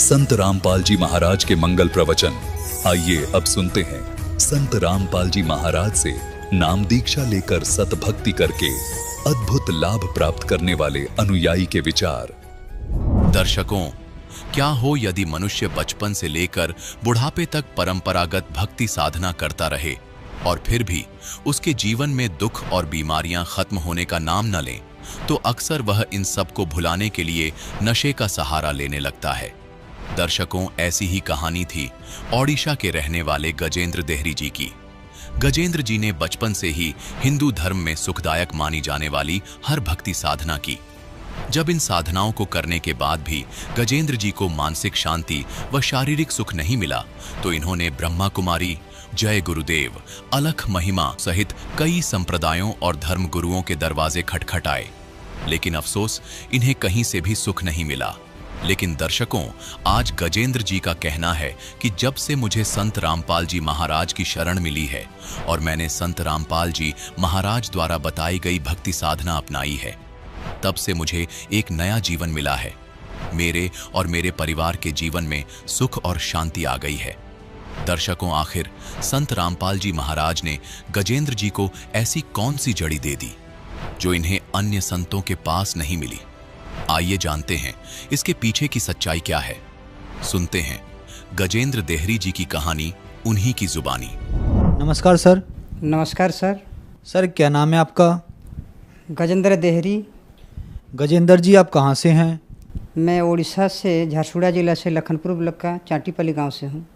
संत रामपाल जी महाराज के मंगल प्रवचन। आइए अब सुनते हैं संत रामपाल जी महाराज से नाम दीक्षा लेकर सतभक्ति करके अद्भुत लाभ प्राप्त करने वाले अनुयायी के विचार। दर्शकों, क्या हो यदि मनुष्य बचपन से लेकर बुढ़ापे तक परंपरागत भक्ति साधना करता रहे और फिर भी उसके जीवन में दुख और बीमारियां खत्म होने का नाम न लें, तो अक्सर वह इन सब को भुलाने के लिए नशे का सहारा लेने लगता है। दर्शकों, ऐसी ही कहानी थी ओडिशा के रहने वाले गजेंद्र देहरी जी की। गजेंद्र जी ने बचपन से ही हिंदू धर्म में सुखदायक मानी जाने वाली हर भक्ति साधना की। जब इन साधनाओं को करने के बाद भी गजेंद्र जी को मानसिक शांति व शारीरिक सुख नहीं मिला, तो इन्होंने ब्रह्मा कुमारी, जय गुरुदेव, अलख महिमा सहित कई संप्रदायों और धर्म गुरुओं के दरवाजे खटखटाए, लेकिन अफसोस इन्हें कहीं से भी सुख नहीं मिला। लेकिन दर्शकों, आज गजेंद्र जी का कहना है कि जब से मुझे संत रामपाल जी महाराज की शरण मिली है और मैंने संत रामपाल जी महाराज द्वारा बताई गई भक्ति साधना अपनाई है, तब से मुझे एक नया जीवन मिला है। मेरे और मेरे परिवार के जीवन में सुख और शांति आ गई है। दर्शकों, आखिर संत रामपाल जी महाराज ने गजेंद्र जी को ऐसी कौन सी जड़ी दे दी जो इन्हें अन्य संतों के पास नहीं मिली? आइए जानते हैं इसके पीछे की सच्चाई क्या है। सुनते हैं गजेंद्र देहरी जी की कहानी उन्हीं की जुबानी। नमस्कार सर। नमस्कार सर। सर, क्या नाम है आपका? गजेंद्र देहरी। गजेंद्र जी, आप कहाँ से हैं? मैं उड़ीसा से, झारसुगुड़ा जिला से, लखनपुर ब्लॉक का चाटीपल्ली गांव से हूँ।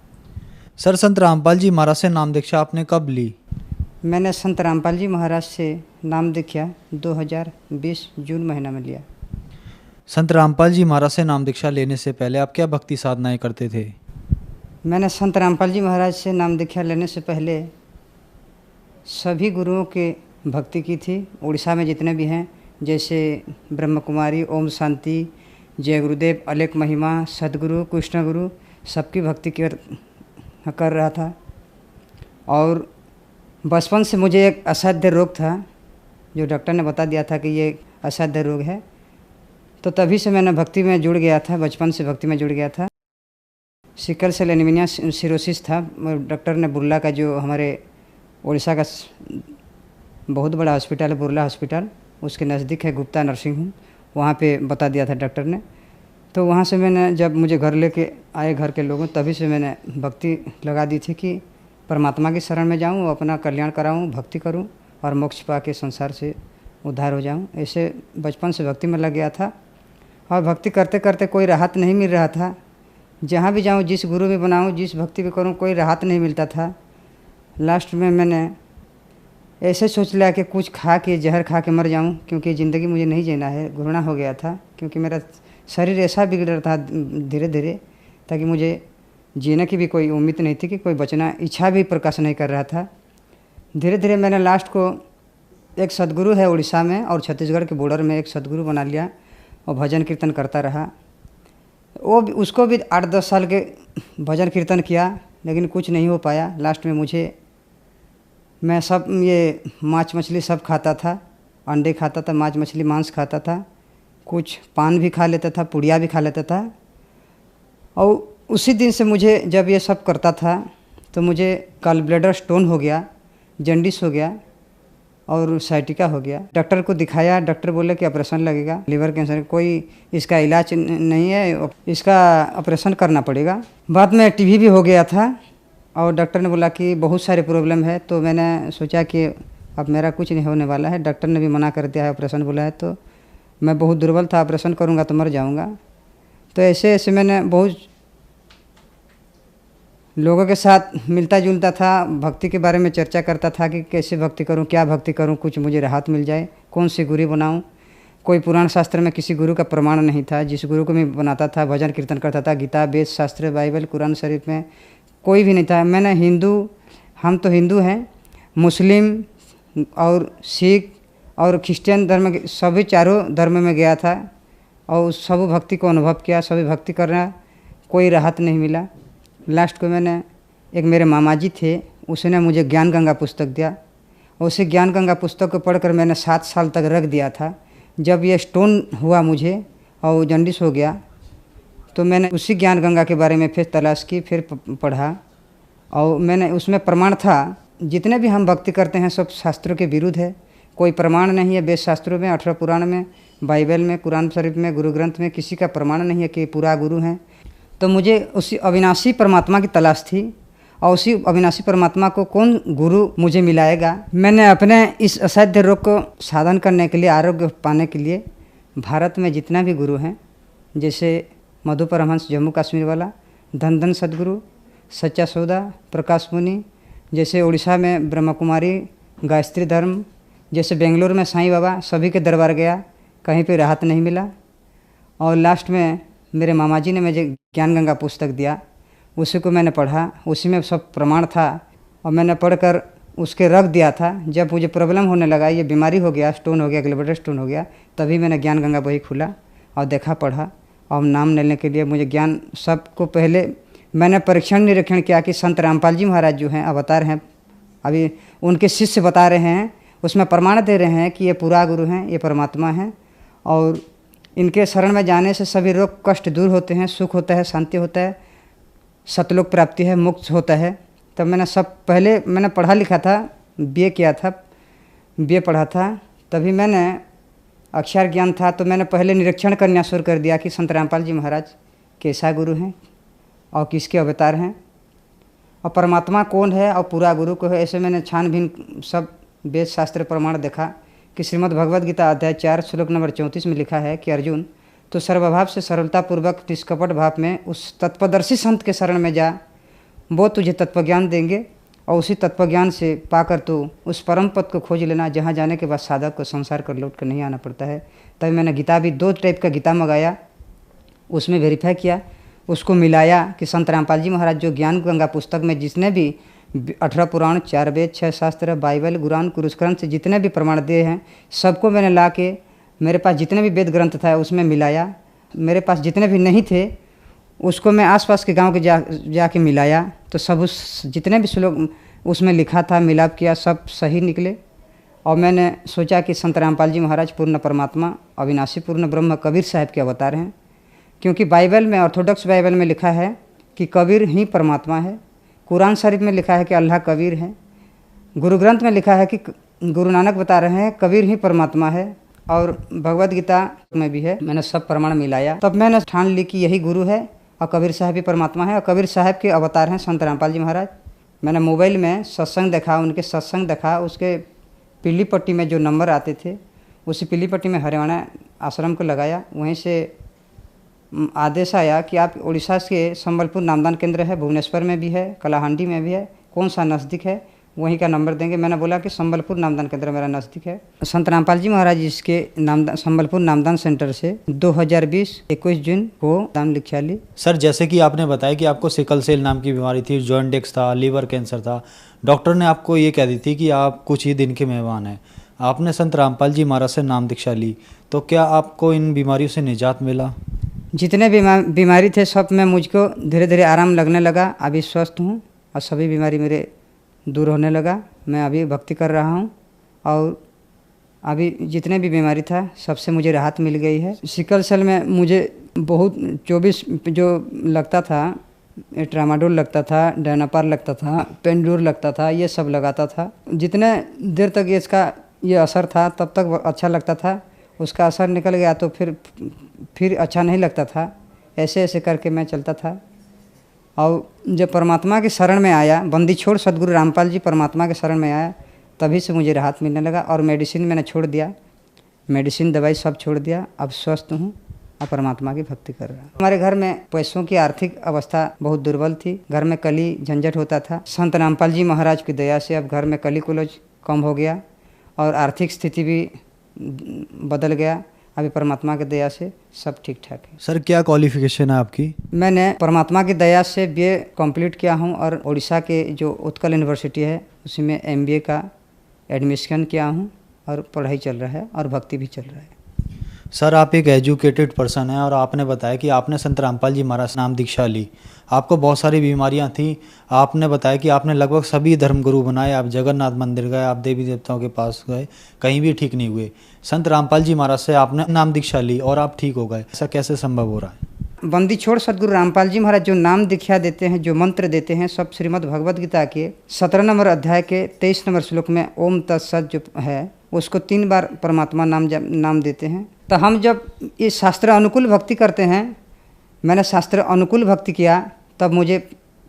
सर, संत रामपाल जी महाराज से नाम दीक्षा आपने कब ली? मैंने संत रामपाल जी महाराज से नाम दीक्षा 2020 जून महीना में लिया। संत रामपाल जी महाराज से नाम दीक्षा लेने से पहले आप क्या भक्ति साधनाएं करते थे? मैंने संत रामपाल जी महाराज से नाम दीक्षा लेने से पहले सभी गुरुओं के भक्ति की थी। उड़ीसा में जितने भी हैं, जैसे ब्रह्म कुमारी, ओम शांति, जय गुरुदेव, अलख महिमा, सदगुरु, कृष्ण गुरु, सबकी भक्ति कर रहा था। और बचपन से मुझे एक असाध्य रोग था, जो डॉक्टर ने बता दिया था कि ये असाध्य रोग है। तो तभी से मैंने भक्ति में जुड़ गया था, बचपन से भक्ति में जुड़ गया था। सिकल सेल एनीमिया सिरोसिस था। डॉक्टर ने बुर्ला का, जो हमारे उड़ीसा का बहुत बड़ा हॉस्पिटल है, बुर्ला हॉस्पिटल, उसके नज़दीक है गुप्ता नर्सिंग होम, वहाँ पे बता दिया था डॉक्टर ने। तो वहाँ से मैंने, जब मुझे घर लेके आए घर के लोगों, तभी से मैंने भक्ति लगा दी थी कि परमात्मा की शरण में जाऊँ, अपना कल्याण कराऊँ, भक्ति करूँ और मोक्ष पा के संसार से उद्धार हो जाऊँ। ऐसे बचपन से भक्ति में लग गया था। और भक्ति करते करते कोई राहत नहीं मिल रहा था। जहाँ भी जाऊँ, जिस गुरु भी बनाऊँ, जिस भक्ति भी करूँ, कोई राहत नहीं मिलता था। लास्ट में मैंने ऐसे सोच लिया कि कुछ खा के जहर खा के मर जाऊं, क्योंकि ज़िंदगी मुझे नहीं जीना है। घृणा हो गया था, क्योंकि मेरा शरीर ऐसा बिगड़ रहा था धीरे धीरे, ताकि मुझे जीने की भी कोई उम्मीद नहीं थी, कि कोई बचना इच्छा भी प्रकाश नहीं कर रहा था। धीरे धीरे मैंने लास्ट को एक सदगुरु है उड़ीसा में और छत्तीसगढ़ के बॉर्डर में एक सदगुरु बना लिया और भजन कीर्तन करता रहा। उसको भी 8-10 साल के भजन कीर्तन किया, लेकिन कुछ नहीं हो पाया। लास्ट में मैं सब ये मांस मछली सब खाता था, अंडे खाता था, मांस मछली मांस खाता था, कुछ पान भी खा लेता था, पुड़िया भी खा लेता था। और उसी दिन से मुझे जब ये सब करता था तो मुझे गॉल ब्लैडर स्टोन हो गया, जॉन्डिस हो गया और साइटिका हो गया। डॉक्टर को दिखाया, डॉक्टर बोले कि ऑपरेशन लगेगा, लिवर कैंसर कोई इसका इलाज नहीं है, इसका ऑपरेशन करना पड़ेगा। बाद में टीबी भी हो गया था और डॉक्टर ने बोला कि बहुत सारे प्रॉब्लम है। तो मैंने सोचा कि अब मेरा कुछ नहीं होने वाला है, डॉक्टर ने भी मना कर दिया है, ऑपरेशन बोला है। तो मैं बहुत दुर्बल था, ऑपरेशन करूँगा तो मर जाऊँगा। तो ऐसे ऐसे मैंने बहुत लोगों के साथ मिलता जुलता था, भक्ति के बारे में चर्चा करता था कि कैसे भक्ति करूं, क्या भक्ति करूं, कुछ मुझे राहत मिल जाए, कौन सी गुरु बनाऊं। कोई पुराण शास्त्र में किसी गुरु का प्रमाण नहीं था। जिस गुरु को मैं बनाता था, भजन कीर्तन करता था, गीता, वेद, शास्त्र, बाइबल, कुरान शरीफ में कोई भी नहीं था। मैंने हम तो हिंदू हैं, मुस्लिम और सिख और क्रिश्चियन धर्म के सभी चारों धर्म में गया था और सब भक्ति को अनुभव किया। सभी भक्ति करना, कोई राहत नहीं मिला। लास्ट को मैंने एक मेरे मामा जी थे, उसने मुझे ज्ञान गंगा पुस्तक दिया। उसी ज्ञान गंगा पुस्तक को पढ़कर मैंने 7 साल तक रख दिया था। जब ये स्टोन हुआ मुझे और जॉन्डिस हो गया तो मैंने उसी ज्ञान गंगा के बारे में फिर तलाश की, फिर पढ़ा और मैंने उसमें प्रमाण था जितने भी हम भक्ति करते हैं सब शास्त्रों के विरुद्ध है। कोई प्रमाण नहीं है वेद शास्त्रों में, 18 पुराण में, बाइबल में, कुरान शरीफ में, गुरु ग्रंथ में किसी का प्रमाण नहीं है कि पूरा गुरु हैं। तो मुझे उसी अविनाशी परमात्मा की तलाश थी और उसी अविनाशी परमात्मा को कौन गुरु मुझे मिलाएगा। मैंने अपने इस असाध्य रोग को साधन करने के लिए, आरोग्य पाने के लिए भारत में जितना भी गुरु हैं, जैसे मधु परमहंस जम्मू कश्मीर वाला, धन धन सदगुरु, सच्चा सौदा, प्रकाश मुनि, जैसे उड़ीसा में ब्रह्म कुमारी, गायत्री धर्म, जैसे बेंगलोर में साईं बाबा, सभी के दरबार गया, कहीं पे राहत नहीं मिला। और लास्ट में मेरे मामा जी ने मुझे ज्ञान गंगा पुस्तक दिया, उसी को मैंने पढ़ा, उसी में सब प्रमाण था और मैंने पढ़कर उसके रख दिया था। जब मुझे प्रॉब्लम होने लगा, ये बीमारी हो गया, स्टोन हो गया, गॉल स्टोन हो गया, तभी मैंने ज्ञान गंगा बही खुला और देखा, पढ़ा और नाम लेने के लिए मुझे ज्ञान सबको पहले मैंने परीक्षण निरीक्षण किया कि संत रामपाल जी महाराज जो हैं अवतार हैं, अभी उनके शिष्य बता रहे हैं, उसमें प्रमाण दे रहे हैं कि ये पूरा गुरु हैं, ये परमात्मा हैं और इनके शरण में जाने से सभी रोग कष्ट दूर होते हैं, सुख होता है, शांति होता है, सतलोक प्राप्ति है, मुक्त होता है। तब मैंने सब पहले मैंने पढ़ा लिखा था, बीए किया था, बीए पढ़ा था, तभी मैंने अक्षर ज्ञान था तो मैंने पहले निरीक्षण करना शुरू कर दिया कि संत रामपाल जी महाराज कैसा गुरु हैं और किसके अवतार हैं और परमात्मा कौन है और पूरा गुरु को है। ऐसे मैंने छानबीन सब वेद शास्त्र प्रमाण देखा कि श्रीमद् भगवद गीता अध्याय 4 श्लोक नंबर 34 में लिखा है कि अर्जुन तो सर्वभाव से सरलतापूर्वक निष्कपट भाव में उस तत्वदर्शी संत के शरण में जा, वो तुझे तत्वज्ञान देंगे और उसी तत्वज्ञान से पाकर तू उस परम पद को खोज लेना जहाँ जाने के बाद साधक को संसार कर लौट कर नहीं आना पड़ता है। तभी मैंने गीता भी 2 टाइप का गीता मंगाया, उसमें वेरीफाई किया, उसको मिलाया कि संत रामपाल जी महाराज जो ज्ञान गंगा पुस्तक में जितने भी 18 पुराण, 4 वेद, 6 शास्त्र, बाइबल, कुरान, कुरुश से जितने भी प्रमाण दिए हैं सबको मैंने ला के मेरे पास जितने भी वेद ग्रंथ था उसमें मिलाया। मेरे पास जितने भी नहीं थे उसको मैं आसपास के गांव के जाके मिलाया तो सब उस जितने भी श्लोक उसमें लिखा था मिलाप किया, सब सही निकले। और मैंने सोचा कि संत रामपाल जी महाराज पूर्ण परमात्मा, अविनाशी पूर्ण ब्रह्म कबीर साहब के अवतार हैं, क्योंकि बाइबल में, ऑर्थोडॉक्स बाइबल में लिखा है कि कबीर ही परमात्मा है, कुरान शरीफ में लिखा है कि अल्लाह कबीर है, गुरु ग्रंथ में लिखा है कि गुरु नानक बता रहे हैं कबीर ही परमात्मा है और भगवद गीता में भी है। मैंने सब प्रमाण मिलाया, तब मैंने ठान ली कि यही गुरु है और कबीर साहब ही परमात्मा है और कबीर साहब के अवतार हैं संत रामपाल जी महाराज। मैंने मोबाइल में सत्संग देखा, उनके सत्संग देखा, उसके पीली पट्टी में जो नंबर आते थे उसी पीली पट्टी में हरियाणा आश्रम को लगाया। वहीं से आदेश आया कि आप उड़ीसा के संबलपुर नामदान केंद्र है, भुवनेश्वर में भी है, कलाहांडी में भी है, कौन सा नज़दीक है वहीं का नंबर देंगे। मैंने बोला कि संबलपुर नामदान केंद्र मेरा नज़दीक है। संत रामपाल जी महाराज इसके नामदान संबलपुर नामदान सेंटर से 2020 21 जून को दान लिखा ली। सर, जैसे कि आपने बताया कि आपको सिकल सेल नाम की बीमारी थी, जॉइंटिक्स था, लीवर कैंसर था, डॉक्टर ने आपको ये कह दी थी कि आप कुछ ही दिन के मेहमान हैं। आपने संत रामपाल जी महाराज से नाम दीक्षा ली, तो क्या आपको इन बीमारियों से निजात मिला? जितने बीमारी थे सब में मुझको धीरे धीरे आराम लगने लगा। अभी स्वस्थ हूँ और सभी बीमारी मेरे दूर होने लगा। मैं अभी भक्ति कर रहा हूँ और अभी जितने भी बीमारी था सबसे मुझे राहत मिल गई है। सिकल सेल में मुझे बहुत 24 जो लगता था, ट्रामाडोल लगता था, डायनापार लगता था, पेंडूर लगता था, ये सब लगाता था। जितने देर तक इसका ये असर था तब तक अच्छा लगता था। उसका असर निकल गया तो फिर अच्छा नहीं लगता था। ऐसे ऐसे करके मैं चलता था और जब परमात्मा के शरण में आया, बंदी छोड़ सदगुरु रामपाल जी परमात्मा के शरण में आया, तभी से मुझे राहत मिलने लगा। और मेडिसिन मैंने छोड़ दिया, मेडिसिन दवाई सब छोड़ दिया। अब स्वस्थ हूँ और परमात्मा की भक्ति कर रहा हूँ। हमारे घर में पैसों की आर्थिक अवस्था बहुत दुर्बल थी। घर में कली झंझट होता था। संत रामपाल जी महाराज की दया से अब घर में कली कुलज कम हो गया और आर्थिक स्थिति भी बदल गया। अभी परमात्मा की दया से सब ठीक ठाक है। सर, क्या क्वालिफिकेशन है आपकी? मैंने परमात्मा की दया से BA कंप्लीट किया हूँ और उड़ीसा के जो उत्कल यूनिवर्सिटी है उसी में MBA का एडमिशन किया हूँ और पढ़ाई चल रहा है और भक्ति भी चल रहा है। सर, आप एक एजुकेटेड पर्सन हैं और आपने बताया कि आपने संत रामपाल जी महाराज नाम दीक्षा ली। आपको बहुत सारी बीमारियां थी। आपने बताया कि आपने लगभग सभी धर्मगुरु बनाए। आप जगन्नाथ मंदिर गए, आप देवी देवताओं के पास गए, कहीं भी ठीक नहीं हुए। संत रामपाल जी महाराज से आपने नाम दीक्षा ली और आप ठीक हो गए। ऐसा कैसे संभव हो रहा है? बंदी छोड़ सदगुरु रामपाल जी महाराज जो नाम दीक्षा देते हैं, जो मंत्र देते हैं, सब श्रीमद् भगवद गीता के 17 नंबर अध्याय के 23 नंबर श्लोक में ओम तत्सत जो है उसको 3 बार परमात्मा नाम देते हैं। तो हम जब ये शास्त्र अनुकूल भक्ति करते हैं, मैंने शास्त्र अनुकूल भक्ति किया, तब मुझे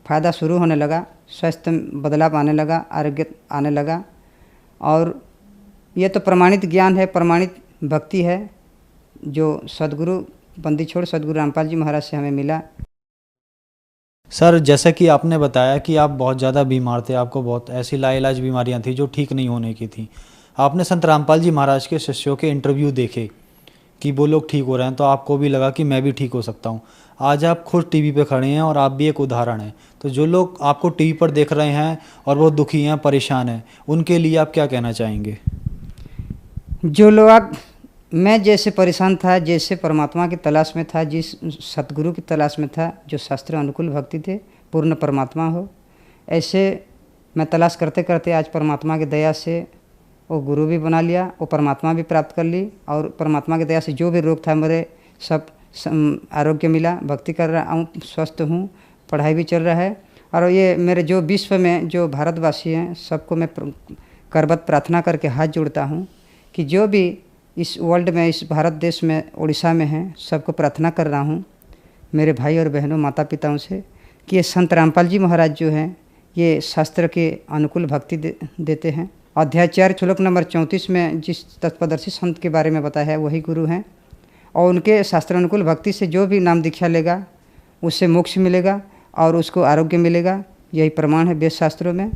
फ़ायदा शुरू होने लगा, स्वास्थ्य में बदलाव आने लगा, आरोग्य आने लगा। और ये तो प्रमाणित ज्ञान है, प्रमाणित भक्ति है जो सदगुरु बंदी छोड़ सदगुरु रामपाल जी महाराज से हमें मिला। सर, जैसा कि आपने बताया कि आप बहुत ज़्यादा बीमार थे, आपको बहुत ऐसी लाइलाज बीमारियां थी जो ठीक नहीं होने की थी। आपने संत रामपाल जी महाराज के शिष्यों के इंटरव्यू देखे कि वो लोग ठीक हो रहे हैं, तो आपको भी लगा कि मैं भी ठीक हो सकता हूँ। आज आप खुद टीवी पे खड़े हैं और आप भी एक उदाहरण हैं। तो जो लोग आपको टीवी पर देख रहे हैं और वो दुखी हैं, परेशान हैं, उनके लिए आप क्या कहना चाहेंगे? जो लोग मैं जैसे परेशान था, जैसे परमात्मा की तलाश में था, जिस सतगुरु की तलाश में था, जो शास्त्र अनुकूल भक्ति थे, पूर्ण परमात्मा हो, ऐसे मैं तलाश करते करते आज परमात्मा की दया से वो गुरु भी बना लिया, वो परमात्मा भी प्राप्त कर ली। और परमात्मा की दया से जो भी रोग था मेरे सब आरोग्य मिला। भक्ति कर रहा हूँ, स्वस्थ हूँ, पढ़ाई भी चल रहा है। और ये मेरे जो विश्व में जो भारतवासी हैं सबको मैं करबद्ध प्रार्थना करके हाथ जोड़ता हूँ कि जो भी इस वर्ल्ड में, इस भारत देश में, उड़ीसा में हैं, सबको प्रार्थना कर रहा हूँ मेरे भाई और बहनों, माता पिताओं से कि ये संत रामपाल जी महाराज जो हैं ये शास्त्र के अनुकूल भक्ति देते हैं। अध्याय 4 श्लोक नंबर 34 में जिस तत्पदर्शी संत के बारे में बताया है वही गुरु हैं। और उनके शास्त्र अनुकूल भक्ति से जो भी नाम दीक्षा लेगा उससे मोक्ष मिलेगा और उसको आरोग्य मिलेगा। यही प्रमाण है वेद शास्त्रों में।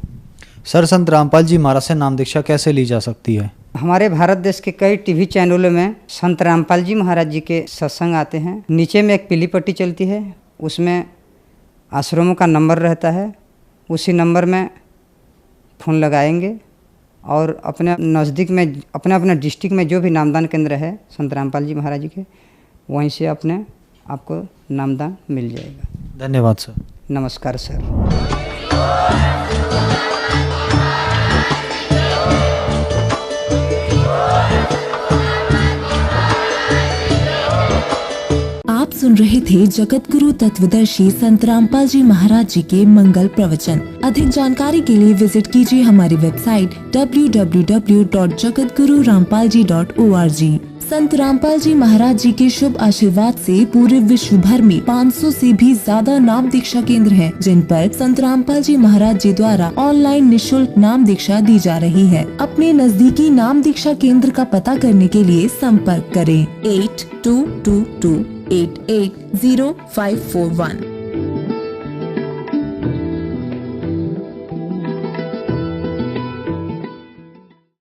सर, संत रामपाल जी महाराज से नाम दीक्षा कैसे ली जा सकती है? हमारे भारत देश के कई टीवी चैनलों में संत रामपाल जी महाराज जी के सत्संग आते हैं। नीचे में एक पीली पट्टी चलती है, उसमें आश्रमों का नंबर रहता है। उसी नंबर में फ़ोन लगाएंगे और अपने नज़दीक में, अपने डिस्ट्रिक्ट में जो भी नामदान केंद्र है संत रामपाल जी महाराज जी के, वहीं से अपने आपको नामदान मिल जाएगा। धन्यवाद सर। नमस्कार सर। आप सुन रहे थे जगत गुरु तत्वदर्शी संत रामपाल जी महाराज जी के मंगल प्रवचन। अधिक जानकारी के लिए विजिट कीजिए हमारी वेबसाइट www.jagatgururampalji.org। संत रामपाल जी महाराज जी के शुभ आशीर्वाद से पूरे विश्व भर में 500 से भी ज्यादा नाम दीक्षा केंद्र हैं, जिन पर संत रामपाल जी महाराज जी द्वारा ऑनलाइन निशुल्क नाम दीक्षा दी जा रही है। अपने नजदीकी नाम दीक्षा केंद्र का पता करने के लिए संपर्क करें 8222880541।